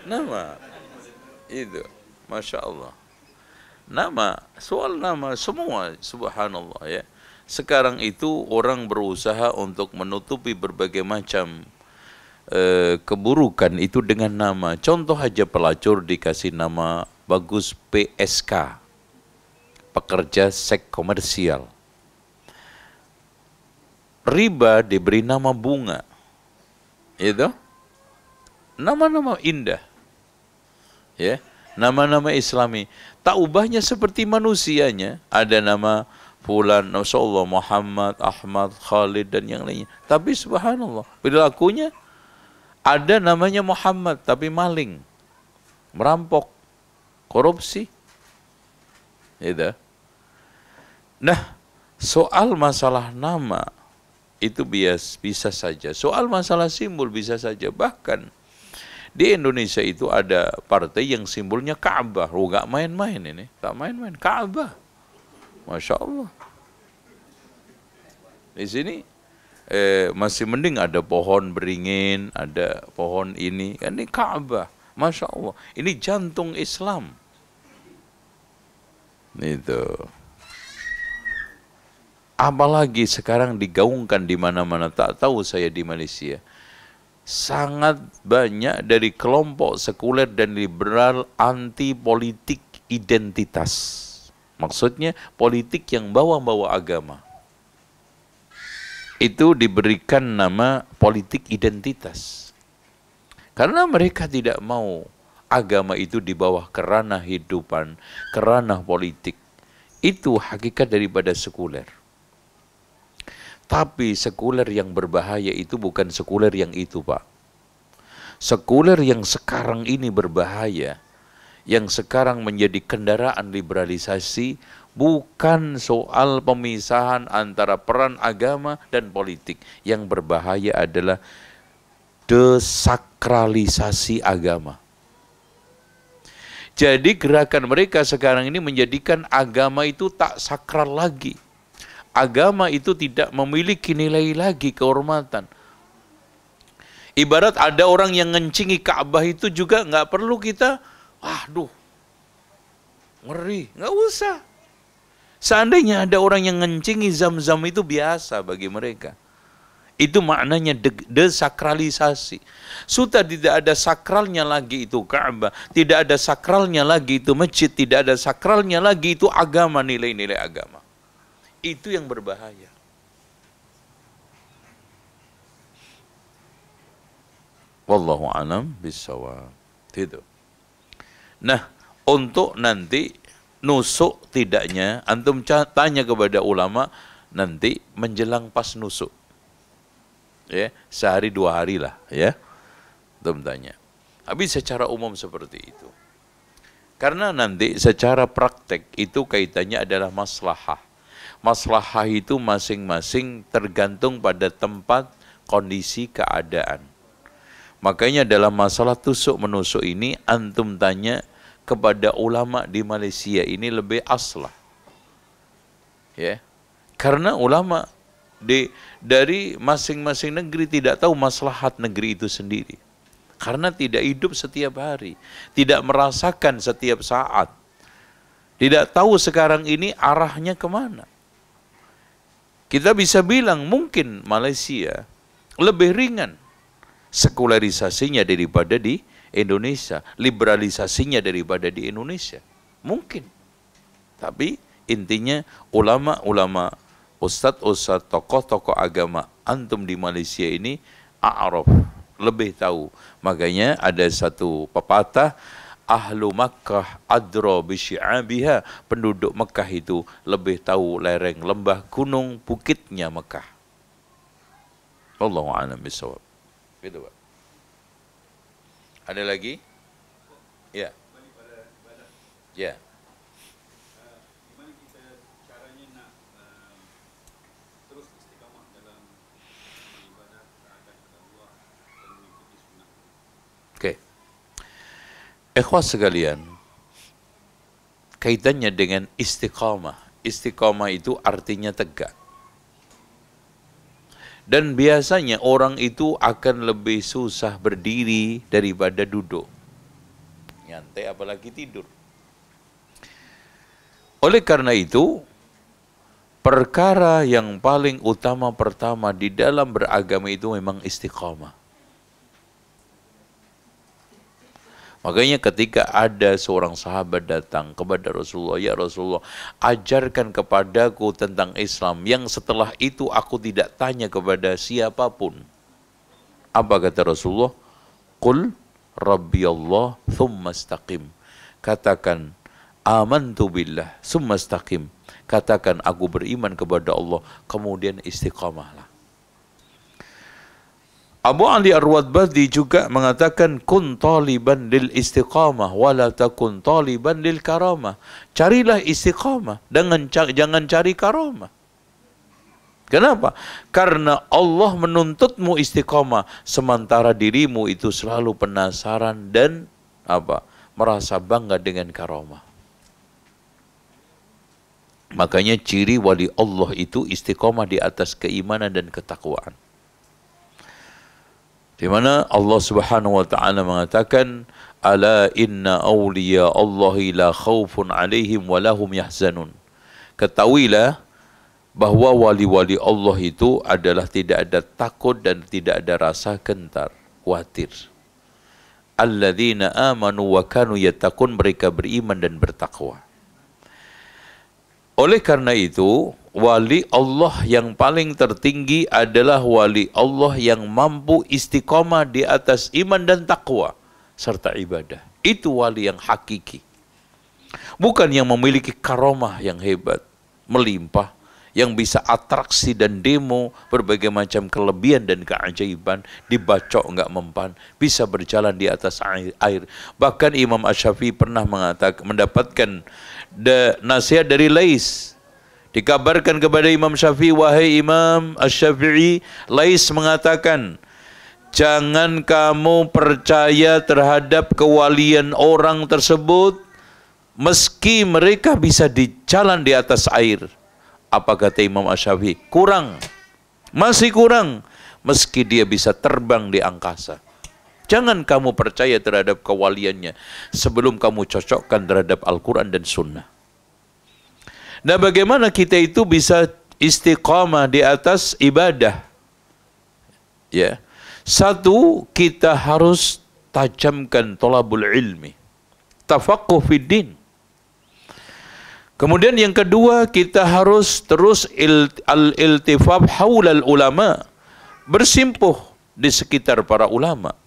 Nama itu, Masya Allah. Nama, soal nama semua, subhanallah ya. Sekarang itu orang berusaha untuk menutupi berbagai macam keburukan itu dengan nama. Contoh aja pelacur dikasih nama bagus PSK, pekerja seks komersial. Riba diberi nama bunga. Itu nama-nama indah. Ya, nama-nama Islami. Tak ubahnya seperti manusianya. Ada nama fulan, Rasulullah, Muhammad, Ahmad, Khalid dan yang lainnya. Tapi subhanallah, perilakunya ada namanya Muhammad tapi maling, merampok, korupsi. Gitu. Nah, soal masalah nama itu bisa saja. Soal masalah simbol bisa saja. Bahkan di Indonesia itu ada partai yang simbolnya Ka'bah. Oh, gak main-main ini. Tak main-main. Ka'bah. Masya Allah. Di sini masih mending ada pohon beringin, ada pohon ini. Ini Ka'bah. Masya Allah. Ini jantung Islam. Itu. Apalagi sekarang digaungkan di mana-mana. Tak tahu saya di Malaysia. Sangat banyak dari kelompok sekuler dan liberal anti politik identitas. Maksudnya politik yang bawa-bawa agama. Itu diberikan nama politik identitas. Karena mereka tidak mau agama itu di bawah kerana hidupan, kerana politik. Itu hakikat daripada sekuler. Tapi sekuler yang berbahaya itu bukan sekuler yang itu, Pak. Sekuler yang sekarang ini berbahaya, yang sekarang menjadi kendaraan liberalisasi, bukan soal pemisahan antara peran agama dan politik. Yang berbahaya adalah desakralisasi agama. Jadi gerakan mereka sekarang ini menjadikan agama itu tak sakral lagi. Agama itu tidak memiliki nilai lagi, kehormatan. Ibarat ada orang yang ngencingi Ka'bah itu juga nggak perlu kita, waduh, ngeri, nggak usah. Seandainya ada orang yang ngencingi Zam-Zam itu biasa bagi mereka. Itu maknanya desakralisasi. Sudah tidak ada sakralnya lagi itu Ka'bah, tidak ada sakralnya lagi itu masjid, tidak ada sakralnya lagi itu agama, nilai-nilai agama. Itu yang berbahaya. Wallahu a'lam bishawab. Itu. Nah, untuk nanti nusuk tidaknya, antum tanya kepada ulama nanti menjelang pas nusuk. Ya, sehari 2 hari lah, ya. Antum tanya. Habis secara umum seperti itu. Karena nanti secara praktek itu kaitannya adalah maslahah. Maslahah itu masing-masing tergantung pada tempat, kondisi, keadaan. Makanya dalam masalah tusuk menusuk ini antum tanya kepada ulama di Malaysia ini lebih aslah. Ya. Karena ulama dari masing-masing negeri tidak tahu maslahat negeri itu sendiri. Karena tidak hidup setiap hari, tidak merasakan setiap saat. Tidak tahu sekarang ini arahnya kemana. Kita bisa bilang mungkin Malaysia lebih ringan sekularisasinya daripada di Indonesia, liberalisasinya daripada di Indonesia. Mungkin. Tapi intinya ulama-ulama, ustadz-ustadz, tokoh-tokoh agama antum di Malaysia ini a'raf, lebih tahu. Makanya ada satu pepatah, ahlu Makkah adra bisyi'abiha, penduduk Mekah itu lebih tahu lereng, lembah, gunung, bukitnya Mekah. Wallahu a'lam bishawab. Gitu, Pak. Ada lagi? Ya. Ya. Gimana kita caranya nak terus istiqamah dalam ibadah terhadap Allah dan mengikuti sunnah? Oke. Ikhwas sekalian, kaitannya dengan istiqamah. Istiqamah itu artinya tegak. Dan biasanya orang itu akan lebih susah berdiri daripada duduk. Nyantai apalagi tidur. Oleh karena itu, perkara yang paling utama pertama di dalam beragama itu memang istiqamah. Makanya ketika ada seorang sahabat datang kepada Rasulullah, ya Rasulullah, ajarkan kepadaku tentang Islam yang setelah itu aku tidak tanya kepada siapapun. Apa kata Rasulullah? Qul Rabbi Allah thumma istaqim. Katakan amantu billah thumma istaqim. Katakan aku beriman kepada Allah, kemudian istiqamahlah. Abu Ali Ar-Wadbadi juga mengatakan kun taliban lil istiqamah wala takun taliban lil karamah. Carilah istiqamah, jangan cari karamah. Kenapa? Karena Allah menuntutmu istiqamah, sementara dirimu itu selalu penasaran dan merasa bangga dengan karamah. Makanya ciri wali Allah itu istiqamah di atas keimanan dan ketakwaan. Di mana Allah Subhanahu wa taala mengatakan ala inna awliya Allahi la khaufun alaihim wa lahum yahzanun. Ketahuilah bahwa wali-wali Allah itu adalah tidak ada takut dan tidak ada rasa gentar, khawatir. Alladzina amanu wa kanu yattaqun, mereka beriman dan bertakwa. Oleh karena itu, wali Allah yang paling tertinggi adalah wali Allah yang mampu istiqomah di atas iman dan takwa serta ibadah. Itu wali yang hakiki. Bukan yang memiliki karomah yang hebat, melimpah, yang bisa atraksi dan demo berbagai macam kelebihan dan keajaiban, dibacok enggak mempan, bisa berjalan di atas air. Bahkan Imam Asy-Syafi'i pernah mendapatkan nasihat dari Lais. Dikabarkan kepada Imam Syafi'i, wahai Imam Asy-Syafi'i, Lais mengatakan, jangan kamu percaya terhadap kewalian orang tersebut meski mereka bisa jalan di atas air. Apa kata Imam Asy-Syafi'i? Kurang, masih kurang, meski dia bisa terbang di angkasa. Jangan kamu percaya terhadap kewaliannya sebelum kamu cocokkan terhadap Al-Quran dan Sunnah. Nah, bagaimana kita itu bisa istiqamah di atas ibadah? Ya. Satu, kita harus tajamkan thalabul ilmi, tafaqquh fid din. Kemudian yang kedua, kita harus terus al-iltifaf haulal ulama, bersimpuh di sekitar para ulama.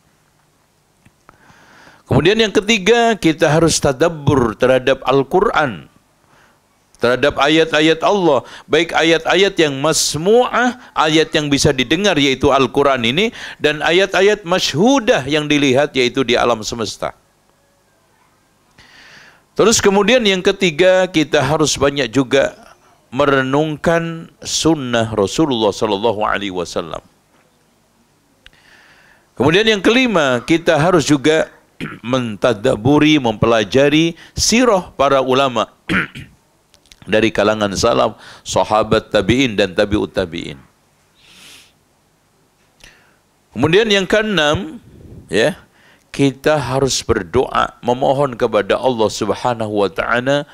Kemudian yang ketiga, kita harus tadabbur terhadap Al-Quran, terhadap ayat-ayat Allah, baik ayat-ayat yang masmu'ah, ayat yang bisa didengar yaitu Al-Quran ini, dan ayat-ayat masyhudah yang dilihat yaitu di alam semesta. Terus kemudian yang ketiga, kita harus banyak juga merenungkan sunnah Rasulullah Sallallahu Alaihi Wasallam. Kemudian yang kelima, kita harus juga mentadaburi, mempelajari sirah para ulama dari kalangan salaf, sahabat, tabi'in dan tabi'ut tabi'in. Kemudian yang keenam, ya, kita harus berdoa, memohon kepada Allah Subhanahu wa taala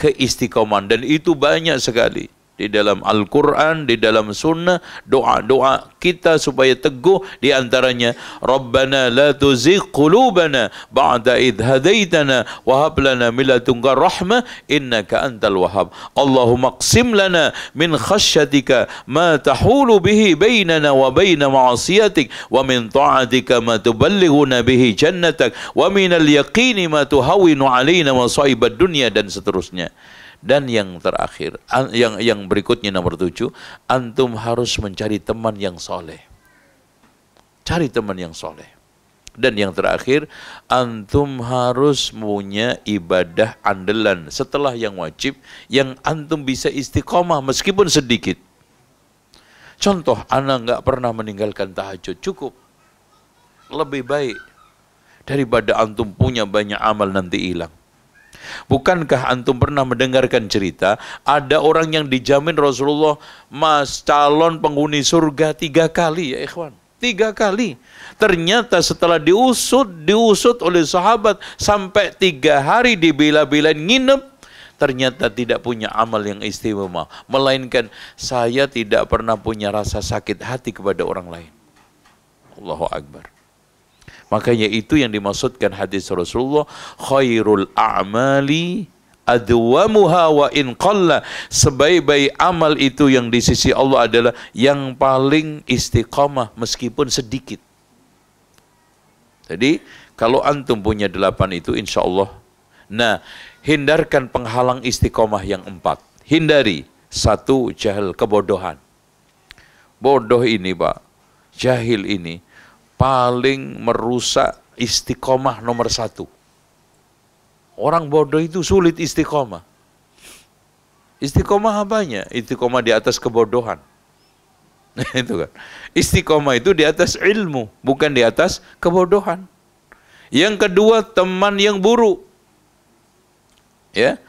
keistiqomahan, dan itu banyak sekali di dalam Al-Quran, di dalam sunnah, doa-doa kita supaya teguh. Di antaranya, Rabbana la tuzigh qulubana ba'da idh hadaitana wa hab lana min ladunka rahmah innaka antal wahhab. Allahumma qsim lana min khasyatika ma tahulu bihi bainana wa baina ma'asiyatik wa min ta'atika ma tuballighuna bihi jannatak wa min al-yaqini ma tuhawwinu alaina masaibad dunya, dan seterusnya. Dan yang terakhir, yang berikutnya nomor 7, antum harus mencari teman yang soleh. Cari teman yang soleh. Dan yang terakhir, antum harus punya ibadah andalan setelah yang wajib, yang antum bisa istiqomah meskipun sedikit. Contoh, ana nggak pernah meninggalkan tahajud, cukup. Lebih baik daripada antum punya banyak amal nanti hilang. Bukankah antum pernah mendengarkan cerita ada orang yang dijamin Rasulullah calon penghuni surga 3 kali, ya ikhwan, 3 kali. Ternyata setelah diusut oleh sahabat sampai 3 hari dibela-belain nginep, ternyata tidak punya amal yang istimewa, melainkan saya tidak pernah punya rasa sakit hati kepada orang lain. Allahu Akbar. Makanya itu yang dimaksudkan hadis Rasulullah, khairul a'mali adwamuha wa in qalla. Sebaik-baik amal itu yang di sisi Allah adalah yang paling istiqamah meskipun sedikit. Jadi kalau antum punya 8 itu insya Allah. Nah, hindarkan penghalang istiqamah yang 4. Hindari. 1, jahil, kebodohan. Bodoh ini Pak, jahil ini paling merusak istiqomah nomor 1. Orang bodoh itu sulit istiqomah. Istiqomah apanya? Istiqomah di atas kebodohan. Itu kan. Istiqomah itu di atas ilmu, bukan di atas kebodohan. Yang kedua, teman yang buruk. Ya.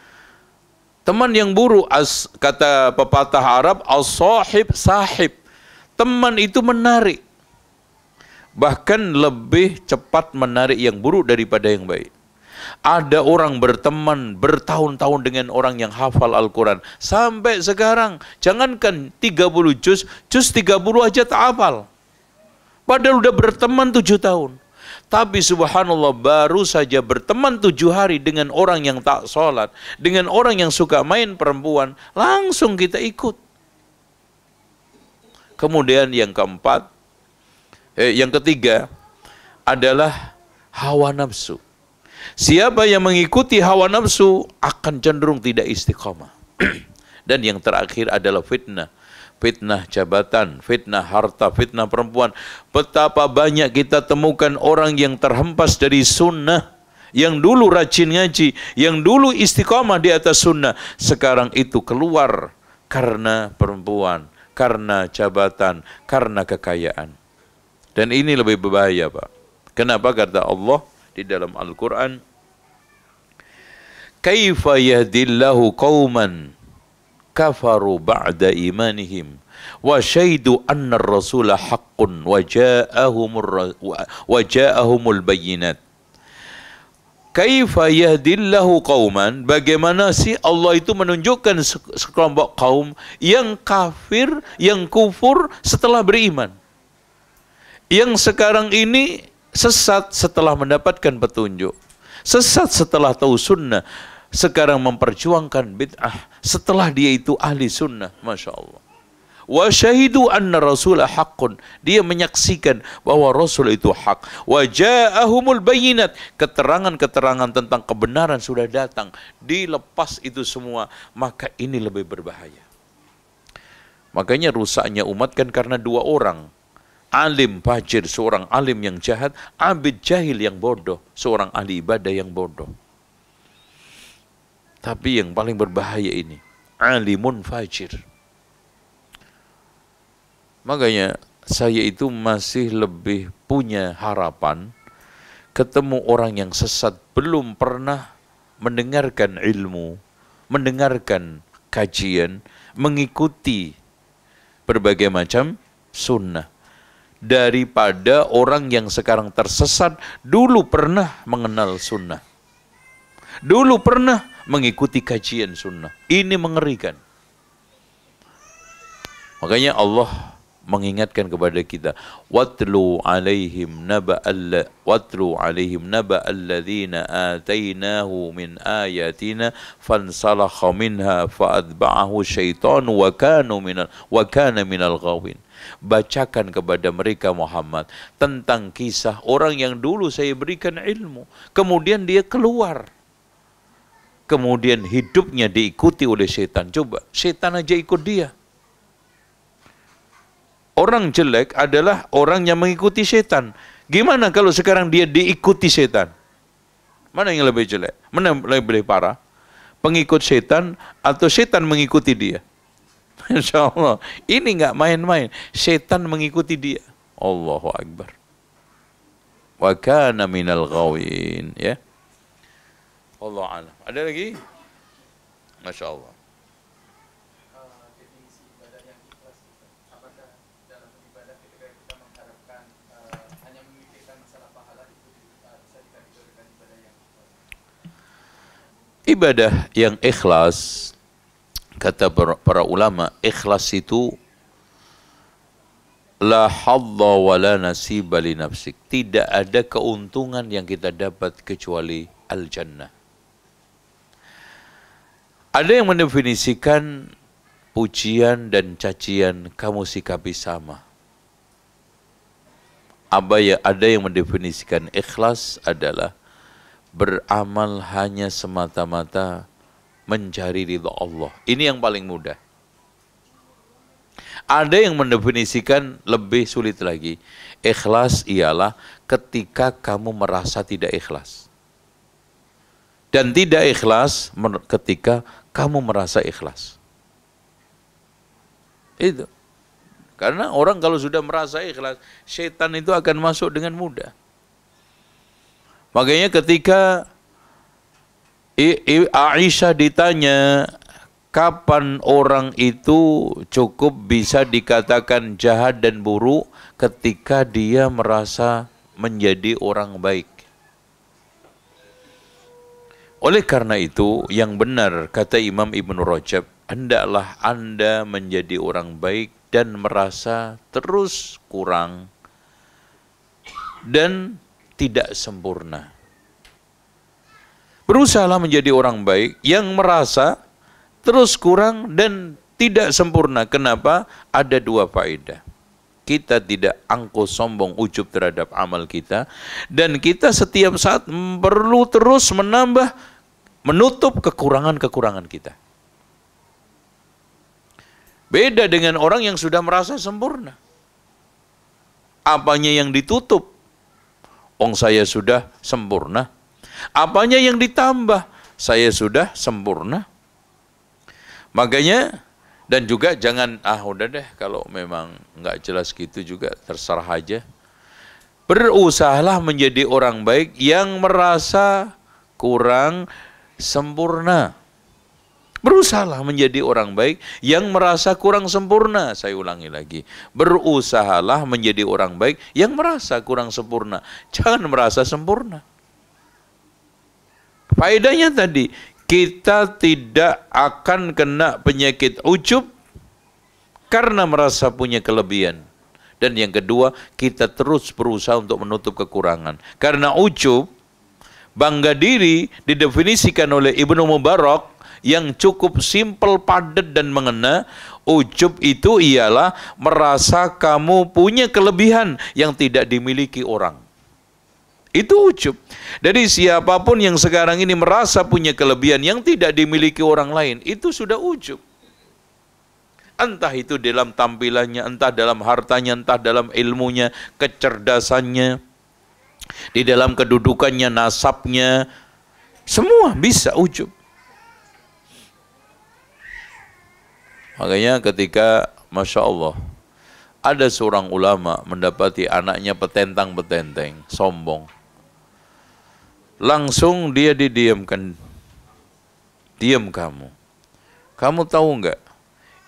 Teman yang buruk, kata pepatah Arab, as-sahib sahib. Teman itu menarik. Bahkan lebih cepat menarik yang buruk daripada yang baik. Ada orang berteman bertahun-tahun dengan orang yang hafal Al-Quran. Sampai sekarang, jangankan 30 juz 30 aja tak hafal. Padahal udah berteman 7 tahun. Tapi subhanallah, baru saja berteman 7 hari dengan orang yang tak sholat, dengan orang yang suka main perempuan, langsung kita ikut. Kemudian yang keempat, yang ketiga adalah hawa nafsu. Siapa yang mengikuti hawa nafsu akan cenderung tidak istiqamah. Dan yang terakhir adalah fitnah. Fitnah jabatan, fitnah harta, fitnah perempuan. Betapa banyak kita temukan orang yang terhempas dari sunnah, yang dulu rajin ngaji, yang dulu istiqamah di atas sunnah, sekarang itu keluar karena perempuan, karena jabatan, karena kekayaan. Dan ini lebih berbahaya Pak. Kenapa? Kata Allah di dalam Al-Quran, kaifa yahdillahu qauman kafaru ba'da imanihim wa syaidu anna ar-rasula haqqun wa ja'ahumul bayyinat. Kaifa yahdillahu qauman, bagaimana sih Allah itu menunjukkan sekelompok kaum yang kafir, yang kufur setelah beriman. Yang sekarang ini sesat setelah mendapatkan petunjuk. Sesat setelah tahu sunnah. Sekarang memperjuangkan bid'ah setelah dia itu ahli sunnah. Masya Allah. Wa syahidu anna rasulah haqqun. Dia menyaksikan bahwa Rasul itu hak. Wa ja'ahumul bayinat. Keterangan-keterangan tentang kebenaran sudah datang. Dilepas itu semua, maka ini lebih berbahaya. Makanya rusaknya umat kan karena dua orang. Alim fajir, seorang alim yang jahat. Abid jahil yang bodoh, seorang ahli ibadah yang bodoh. Tapi yang paling berbahaya ini, alimun fajir. Makanya saya itu masih lebih punya harapan ketemu orang yang sesat, belum pernah mendengarkan ilmu, mendengarkan kajian, mengikuti berbagai macam sunnah. Daripada orang yang sekarang tersesat, dulu pernah mengenal sunnah. Dulu pernah mengikuti kajian sunnah. Ini mengerikan. Makanya Allah mengingatkan kepada kita, watlu alaihim naba alladzina atainahu min ayatina fansalakha minha faatba'ahu syaitanu wa kana minal ghawin. Bacakan kepada mereka Muhammad tentang kisah orang yang dulu saya berikan ilmu, kemudian dia keluar, kemudian hidupnya diikuti oleh setan. Coba, setan aja ikut dia. Orang jelek adalah orang yang mengikuti setan. Gimana kalau sekarang dia diikuti setan? Mana yang lebih jelek? Mana yang lebih parah? Pengikut setan atau setan mengikuti dia? Insya Allah. Ini nggak main-main. Setan mengikuti dia. Allahu Akbar. Wa kana minal ghawin. Ya. Allah alam. Ada lagi? Masya Allah. Ibadah yang ikhlas, kata para ulama, ikhlas itu la hadza wa la nasiba li nafsik. Tidak ada keuntungan yang kita dapat kecuali al-jannah. Ada yang mendefinisikan pujian dan cacian kamu sikapi sama. Ada yang mendefinisikan ikhlas adalah beramal hanya semata-mata mencari ridha Allah. Ini yang paling mudah. Ada yang mendefinisikan lebih sulit lagi. Ikhlas ialah ketika kamu merasa tidak ikhlas. Dan tidak ikhlas ketika kamu merasa ikhlas. Itu. Karena orang kalau sudah merasa ikhlas, setan itu akan masuk dengan mudah. Makanya ketika Aisyah ditanya kapan orang itu cukup bisa dikatakan jahat dan buruk, ketika dia merasa menjadi orang baik. Oleh karena itu yang benar kata Imam Ibn Rajab, hendaklah Anda menjadi orang baik dan merasa terus kurang dan tidak sempurna. Berusahalah menjadi orang baik yang merasa terus kurang dan tidak sempurna. Kenapa? Ada dua faedah. Kita tidak angkuh sombong ujub terhadap amal kita, dan kita setiap saat perlu terus menutup kekurangan-kekurangan kita. Beda dengan orang yang sudah merasa sempurna. Apanya yang ditutup? Saya sudah sempurna. Apanya yang ditambah? Saya sudah sempurna. Makanya, dan juga jangan, udah deh kalau memang nggak jelas gitu juga terserah aja. Berusahalah menjadi orang baik yang merasa kurang sempurna. Berusahalah menjadi orang baik yang merasa kurang sempurna. Saya ulangi lagi. Berusahalah menjadi orang baik yang merasa kurang sempurna. Jangan merasa sempurna. Faedahnya tadi, kita tidak akan kena penyakit ujub karena merasa punya kelebihan. Dan yang kedua, kita terus berusaha untuk menutup kekurangan. Karena ujub, bangga diri, didefinisikan oleh Ibnu Mubarak yang cukup simpel, padat, dan mengena. Ujub itu ialah merasa kamu punya kelebihan yang tidak dimiliki orang. Itu ujub. Jadi siapapun yang sekarang ini merasa punya kelebihan yang tidak dimiliki orang lain, itu sudah ujub. Entah itu dalam tampilannya, entah dalam hartanya, entah dalam ilmunya, kecerdasannya, di dalam kedudukannya, nasabnya, semua bisa ujub. Makanya ketika, Masya Allah, ada seorang ulama mendapati anaknya petentang-petenteng, sombong. Langsung dia didiamkan. Diam kamu. Kamu tahu enggak?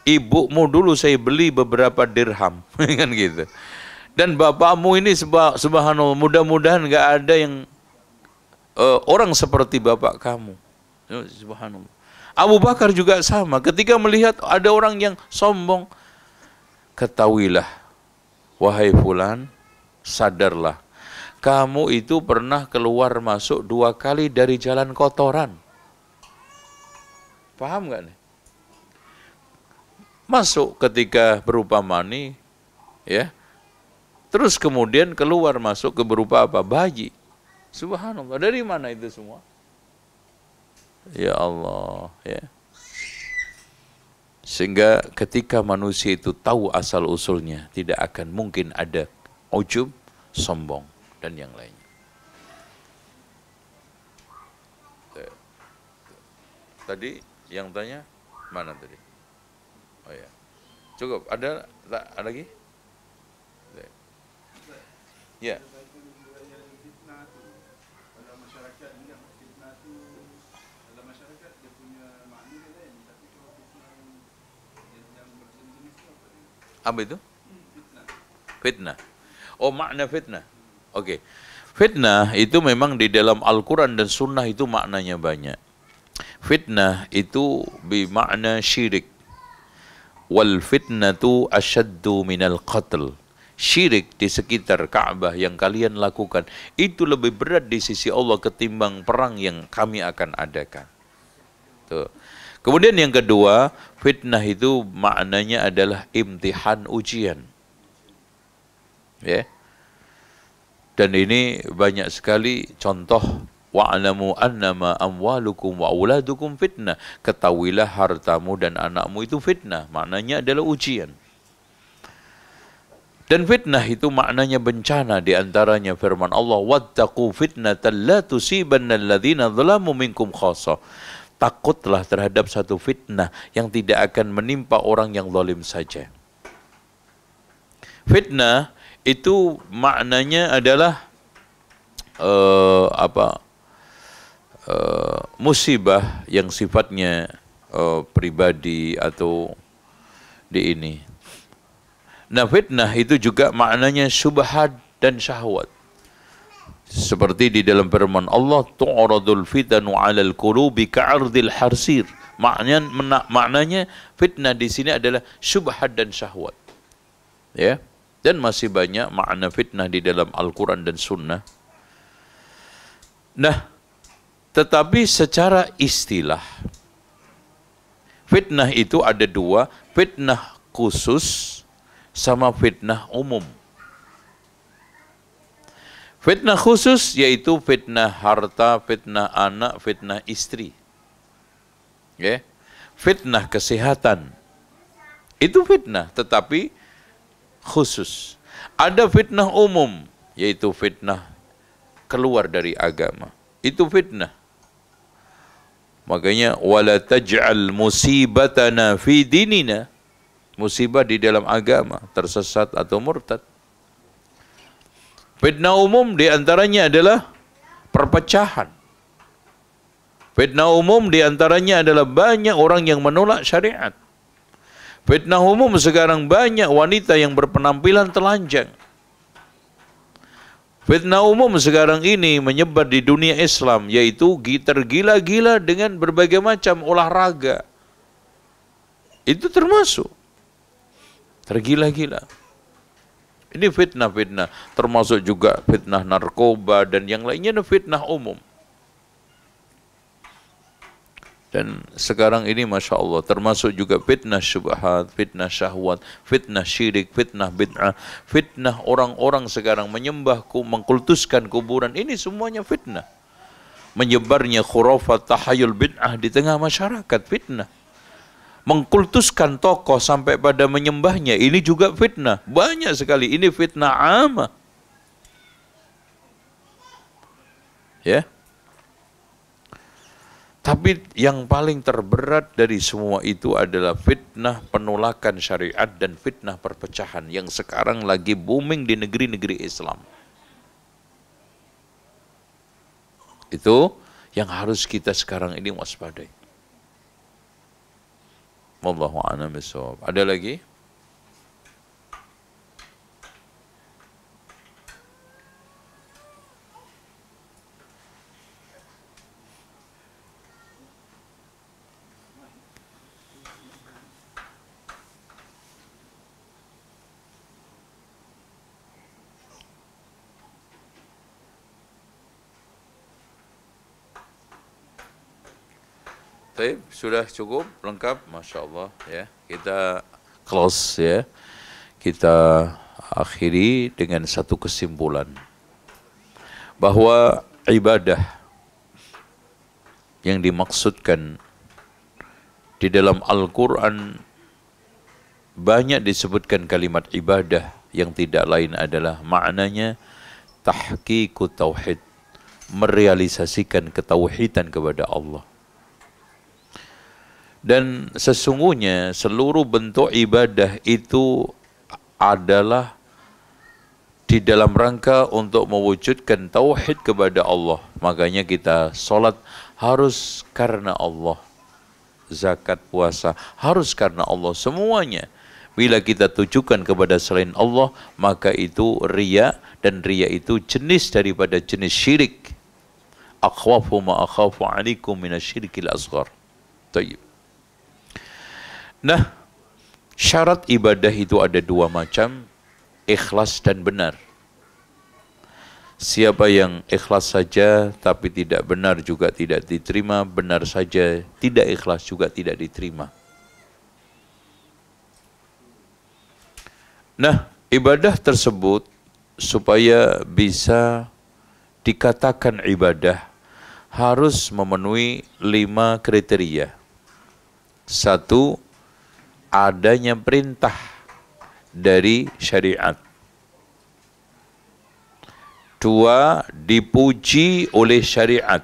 Ibumu dulu saya beli beberapa dirham. Kan gitu. Dan bapakmu ini subhanallah, mudah-mudahan enggak ada yang orang seperti bapak kamu. Subhanallah. Abu Bakar juga sama. Ketika melihat ada orang yang sombong, ketahuilah, wahai fulan, sadarlah, kamu itu pernah keluar masuk 2 kali dari jalan kotoran. Paham nggak nih? Masuk ketika berupa mani, ya, terus kemudian keluar masuk ke berupa apa? Bayi. Subhanallah. Dari mana itu semua? Ya Allah, ya. Sehingga ketika manusia itu tahu asal usulnya, tidak akan mungkin ada ujub, sombong, dan yang lainnya. Tadi yang tanya mana tadi? Oh ya, cukup. Ada lagi? Ya. Apa itu? Fitnah. Oh, makna fitnah. Oke. Fitnah itu memang di dalam Al-Quran dan Sunnah itu maknanya banyak. Fitnah itu bermakna syirik. Wal fitnatu asyaddu minal qatl. Syirik di sekitar Ka'bah yang kalian lakukan itu lebih berat di sisi Allah ketimbang perang yang kami akan adakan. Tuh. Kemudian yang kedua, fitnah itu maknanya adalah imtihan, ujian. Ya. Dan ini banyak sekali contoh, wa'lamu annama amwalukum wa auladukum fitnah. Ketahuilah hartamu dan anakmu itu fitnah, maknanya adalah ujian. Dan fitnah itu maknanya bencana, di antaranya firman Allah, wattaqu fitnatan la tusibanna alladhina zalamu minkum khassa. Takutlah terhadap satu fitnah yang tidak akan menimpa orang yang zalim saja. Fitnah itu maknanya adalah musibah yang sifatnya pribadi atau di ini. Nah, fitnah itu juga maknanya syubhat dan syahwat. Seperti di dalam firman Allah, tu'radul fitanu 'alal qulubi ka'ardil harsir. Maknanya fitnah di sini adalah syubhat dan syahwat. Ya. Dan masih banyak makna fitnah di dalam Al-Quran dan Sunnah. Nah, tetapi secara istilah, fitnah itu ada dua, fitnah khusus sama fitnah umum. Fitnah khusus yaitu fitnah harta, fitnah anak, fitnah istri. Ya. Fitnah kesehatan. Itu fitnah, tetapi khusus. Ada fitnah umum, yaitu fitnah keluar dari agama. Itu fitnah. Makanya wala taj'al musibatana fi dinina. Musibah di dalam agama, tersesat atau murtad. Fitnah umum di antaranya adalah perpecahan. Fitnah umum di antaranya adalah banyak orang yang menolak syariat. Fitnah umum sekarang banyak wanita yang berpenampilan telanjang. Fitnah umum sekarang ini menyebar di dunia Islam, yaitu tergila-gila dengan berbagai macam olahraga. Itu termasuk tergila-gila. Ini fitnah-fitnah, termasuk juga fitnah narkoba dan yang lainnya, fitnah umum. Dan sekarang ini Masya Allah termasuk juga fitnah syubhat, fitnah syahwat, fitnah syirik, fitnah bid'ah, fitnah orang-orang sekarang menyembah, mengkultuskan kuburan. Ini semuanya fitnah. Menyebarnya khurafat, tahayul bid'ah di tengah masyarakat, fitnah. Mengkultuskan tokoh sampai pada menyembahnya, ini juga fitnah. Banyak sekali, ini fitnah amah. Ya. Tapi yang paling terberat dari semua itu adalah fitnah penolakan syariat dan fitnah perpecahan yang sekarang lagi booming di negeri-negeri Islam. Itu yang harus kita sekarang ini waspadai. Wallahu a'lam bishawab. Ada lagi? Baik, sudah cukup lengkap, Masya Allah ya. Kita close ya. Kita akhiri dengan satu kesimpulan bahwa ibadah yang dimaksudkan di dalam Al-Quran banyak disebutkan kalimat ibadah yang tidak lain adalah maknanya tahqiqut tauhid, merealisasikan ketauhidan kepada Allah. Dan sesungguhnya seluruh bentuk ibadah itu adalah di dalam rangka untuk mewujudkan tauhid kepada Allah. Makanya kita sholat harus karena Allah. Zakat, puasa harus karena Allah. Semuanya. Bila kita tujukan kepada selain Allah, maka itu riya, dan riya itu jenis daripada jenis syirik. Akhwafu ma akhafu alaikum minasyirikil asghar. Tayyib. Nah, syarat ibadah itu ada dua macam, ikhlas dan benar. Siapa yang ikhlas saja tapi tidak benar juga tidak diterima, benar saja tidak ikhlas juga tidak diterima. Nah, ibadah tersebut supaya bisa dikatakan ibadah harus memenuhi 5 kriteria. 1, adanya perintah dari syariat. 2, dipuji oleh syariat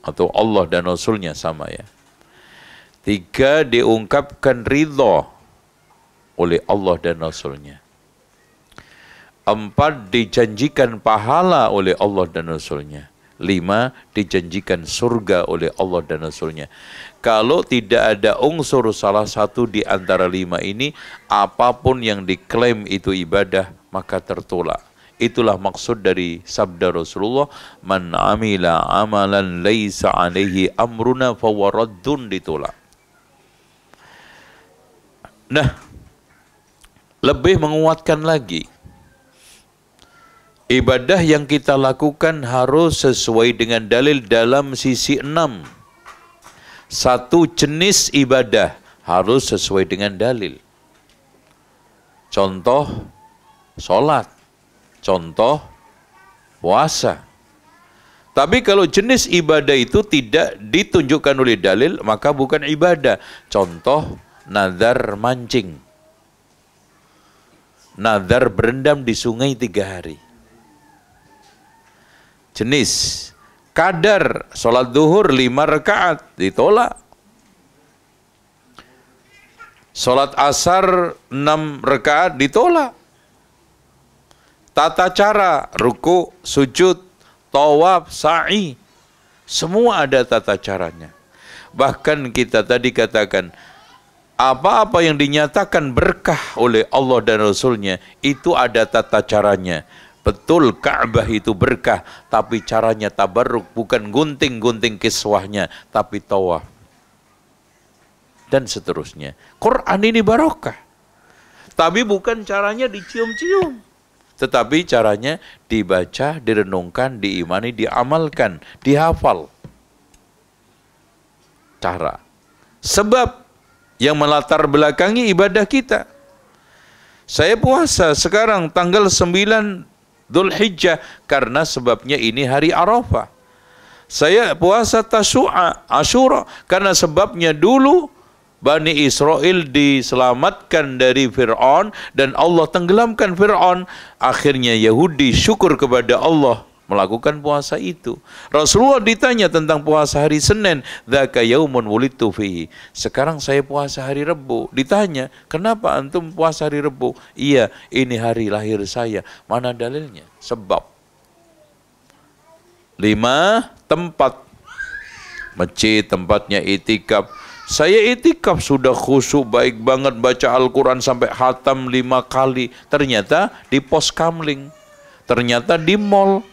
atau Allah dan Rasulnya sama ya. 3, diungkapkan ridha oleh Allah dan Rasulnya. 4, dijanjikan pahala oleh Allah dan Rasulnya. 5, dijanjikan surga oleh Allah dan Rasulnya. Kalau tidak ada unsur salah satu di antara 5 ini, apapun yang diklaim itu ibadah, maka tertolak. Itulah maksud dari sabda Rasulullah, man amila amalan laisa alaihi amruna fawaraddun, ditolak. Nah, lebih menguatkan lagi, ibadah yang kita lakukan harus sesuai dengan dalil dalam sisi 6. 1, jenis ibadah harus sesuai dengan dalil. Contoh, sholat. Contoh, puasa. Tapi kalau jenis ibadah itu tidak ditunjukkan oleh dalil, maka bukan ibadah. Contoh, nazar mancing. Nazar berendam di sungai 3 hari. Jenis. Kadar sholat duhur 5 rakaat, ditolak. Sholat asar 6 rakaat, ditolak. Tata cara, ruku, sujud, tawaf, sa'i, semua ada tata caranya. Bahkan kita tadi katakan, apa-apa yang dinyatakan berkah oleh Allah dan Rasulnya, itu ada tata caranya. Betul Ka'bah itu berkah, tapi caranya tabarruk, bukan gunting-gunting kiswahnya, tapi tawaf. Dan seterusnya. Quran ini barokah. Tapi bukan caranya dicium-cium. Tetapi caranya dibaca, direnungkan, diimani, diamalkan, dihafal. Cara. Sebab yang melatar belakangi ibadah kita. Saya puasa sekarang tanggal 9 Dzulhijjah karena sebabnya ini hari Arafah. Saya puasa Tasu'a, Asyura karena sebabnya dulu Bani Israel diselamatkan dari Fir'aun dan Allah tenggelamkan Fir'aun. Akhirnya Yahudi syukur kepada Allah melakukan puasa itu. Rasulullah ditanya tentang puasa hari Senin, dzaka yaumun wulidtu fihi. Sekarang saya puasa hari Rebo. Ditanya, kenapa antum puasa hari Rebo? Iya, ini hari lahir saya. Mana dalilnya? Sebab 5 tempat masjid, tempatnya itikaf. Saya itikaf sudah khusyuk baik banget, baca Al-Quran sampai khatam 5 kali. Ternyata di pos kamling, ternyata di mall,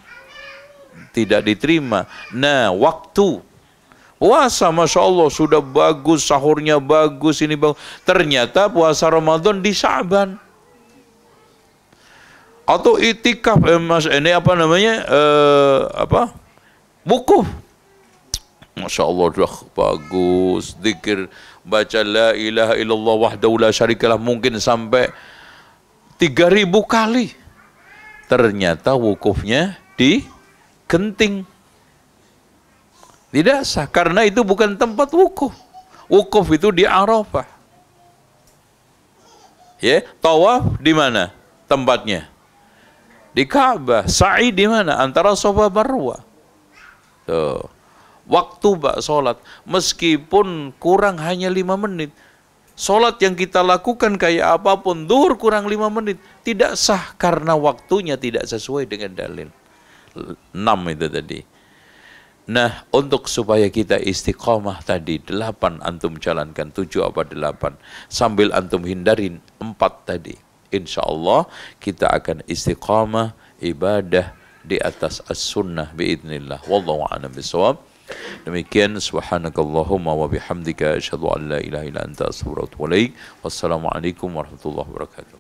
tidak diterima. Nah, waktu puasa Masya Allah sudah bagus, sahurnya bagus, ini bagus. Ternyata puasa Ramadan di Sya'ban. Atau itikaf, ini apa namanya, wukuf. Masya Allah sudah bagus, zikir, baca la ilaha illallah wahdahu la syarikalah mungkin sampai 3000 kali. Ternyata wukufnya di Genting. Tidak sah, karena itu bukan tempat wukuf. Wukuf itu di Arafah. Ya, tawaf di mana tempatnya? Di Ka'bah. Sa'i di mana? Antara Safa Marwa. Tuh. Waktu sholat, meskipun kurang hanya 5 menit. Sholat yang kita lakukan kayak apapun, zuhur kurang 5 menit, tidak sah karena waktunya tidak sesuai dengan dalil. 6 itu tadi. Nah, untuk supaya kita istiqomah tadi 8 antum jalankan, 7 apa 8 sambil antum hindarin 4 tadi. Insya Allah kita akan istiqomah ibadah di atas as-sunnah biidznillah. Wallahu a'lam bishawab. Demikian, subhanakallahumma wa bihamdika asyhadu an la ilaha illa anta astaghfiruka wa atubu ilaik. Wassalamualaikum warahmatullahi wabarakatuh.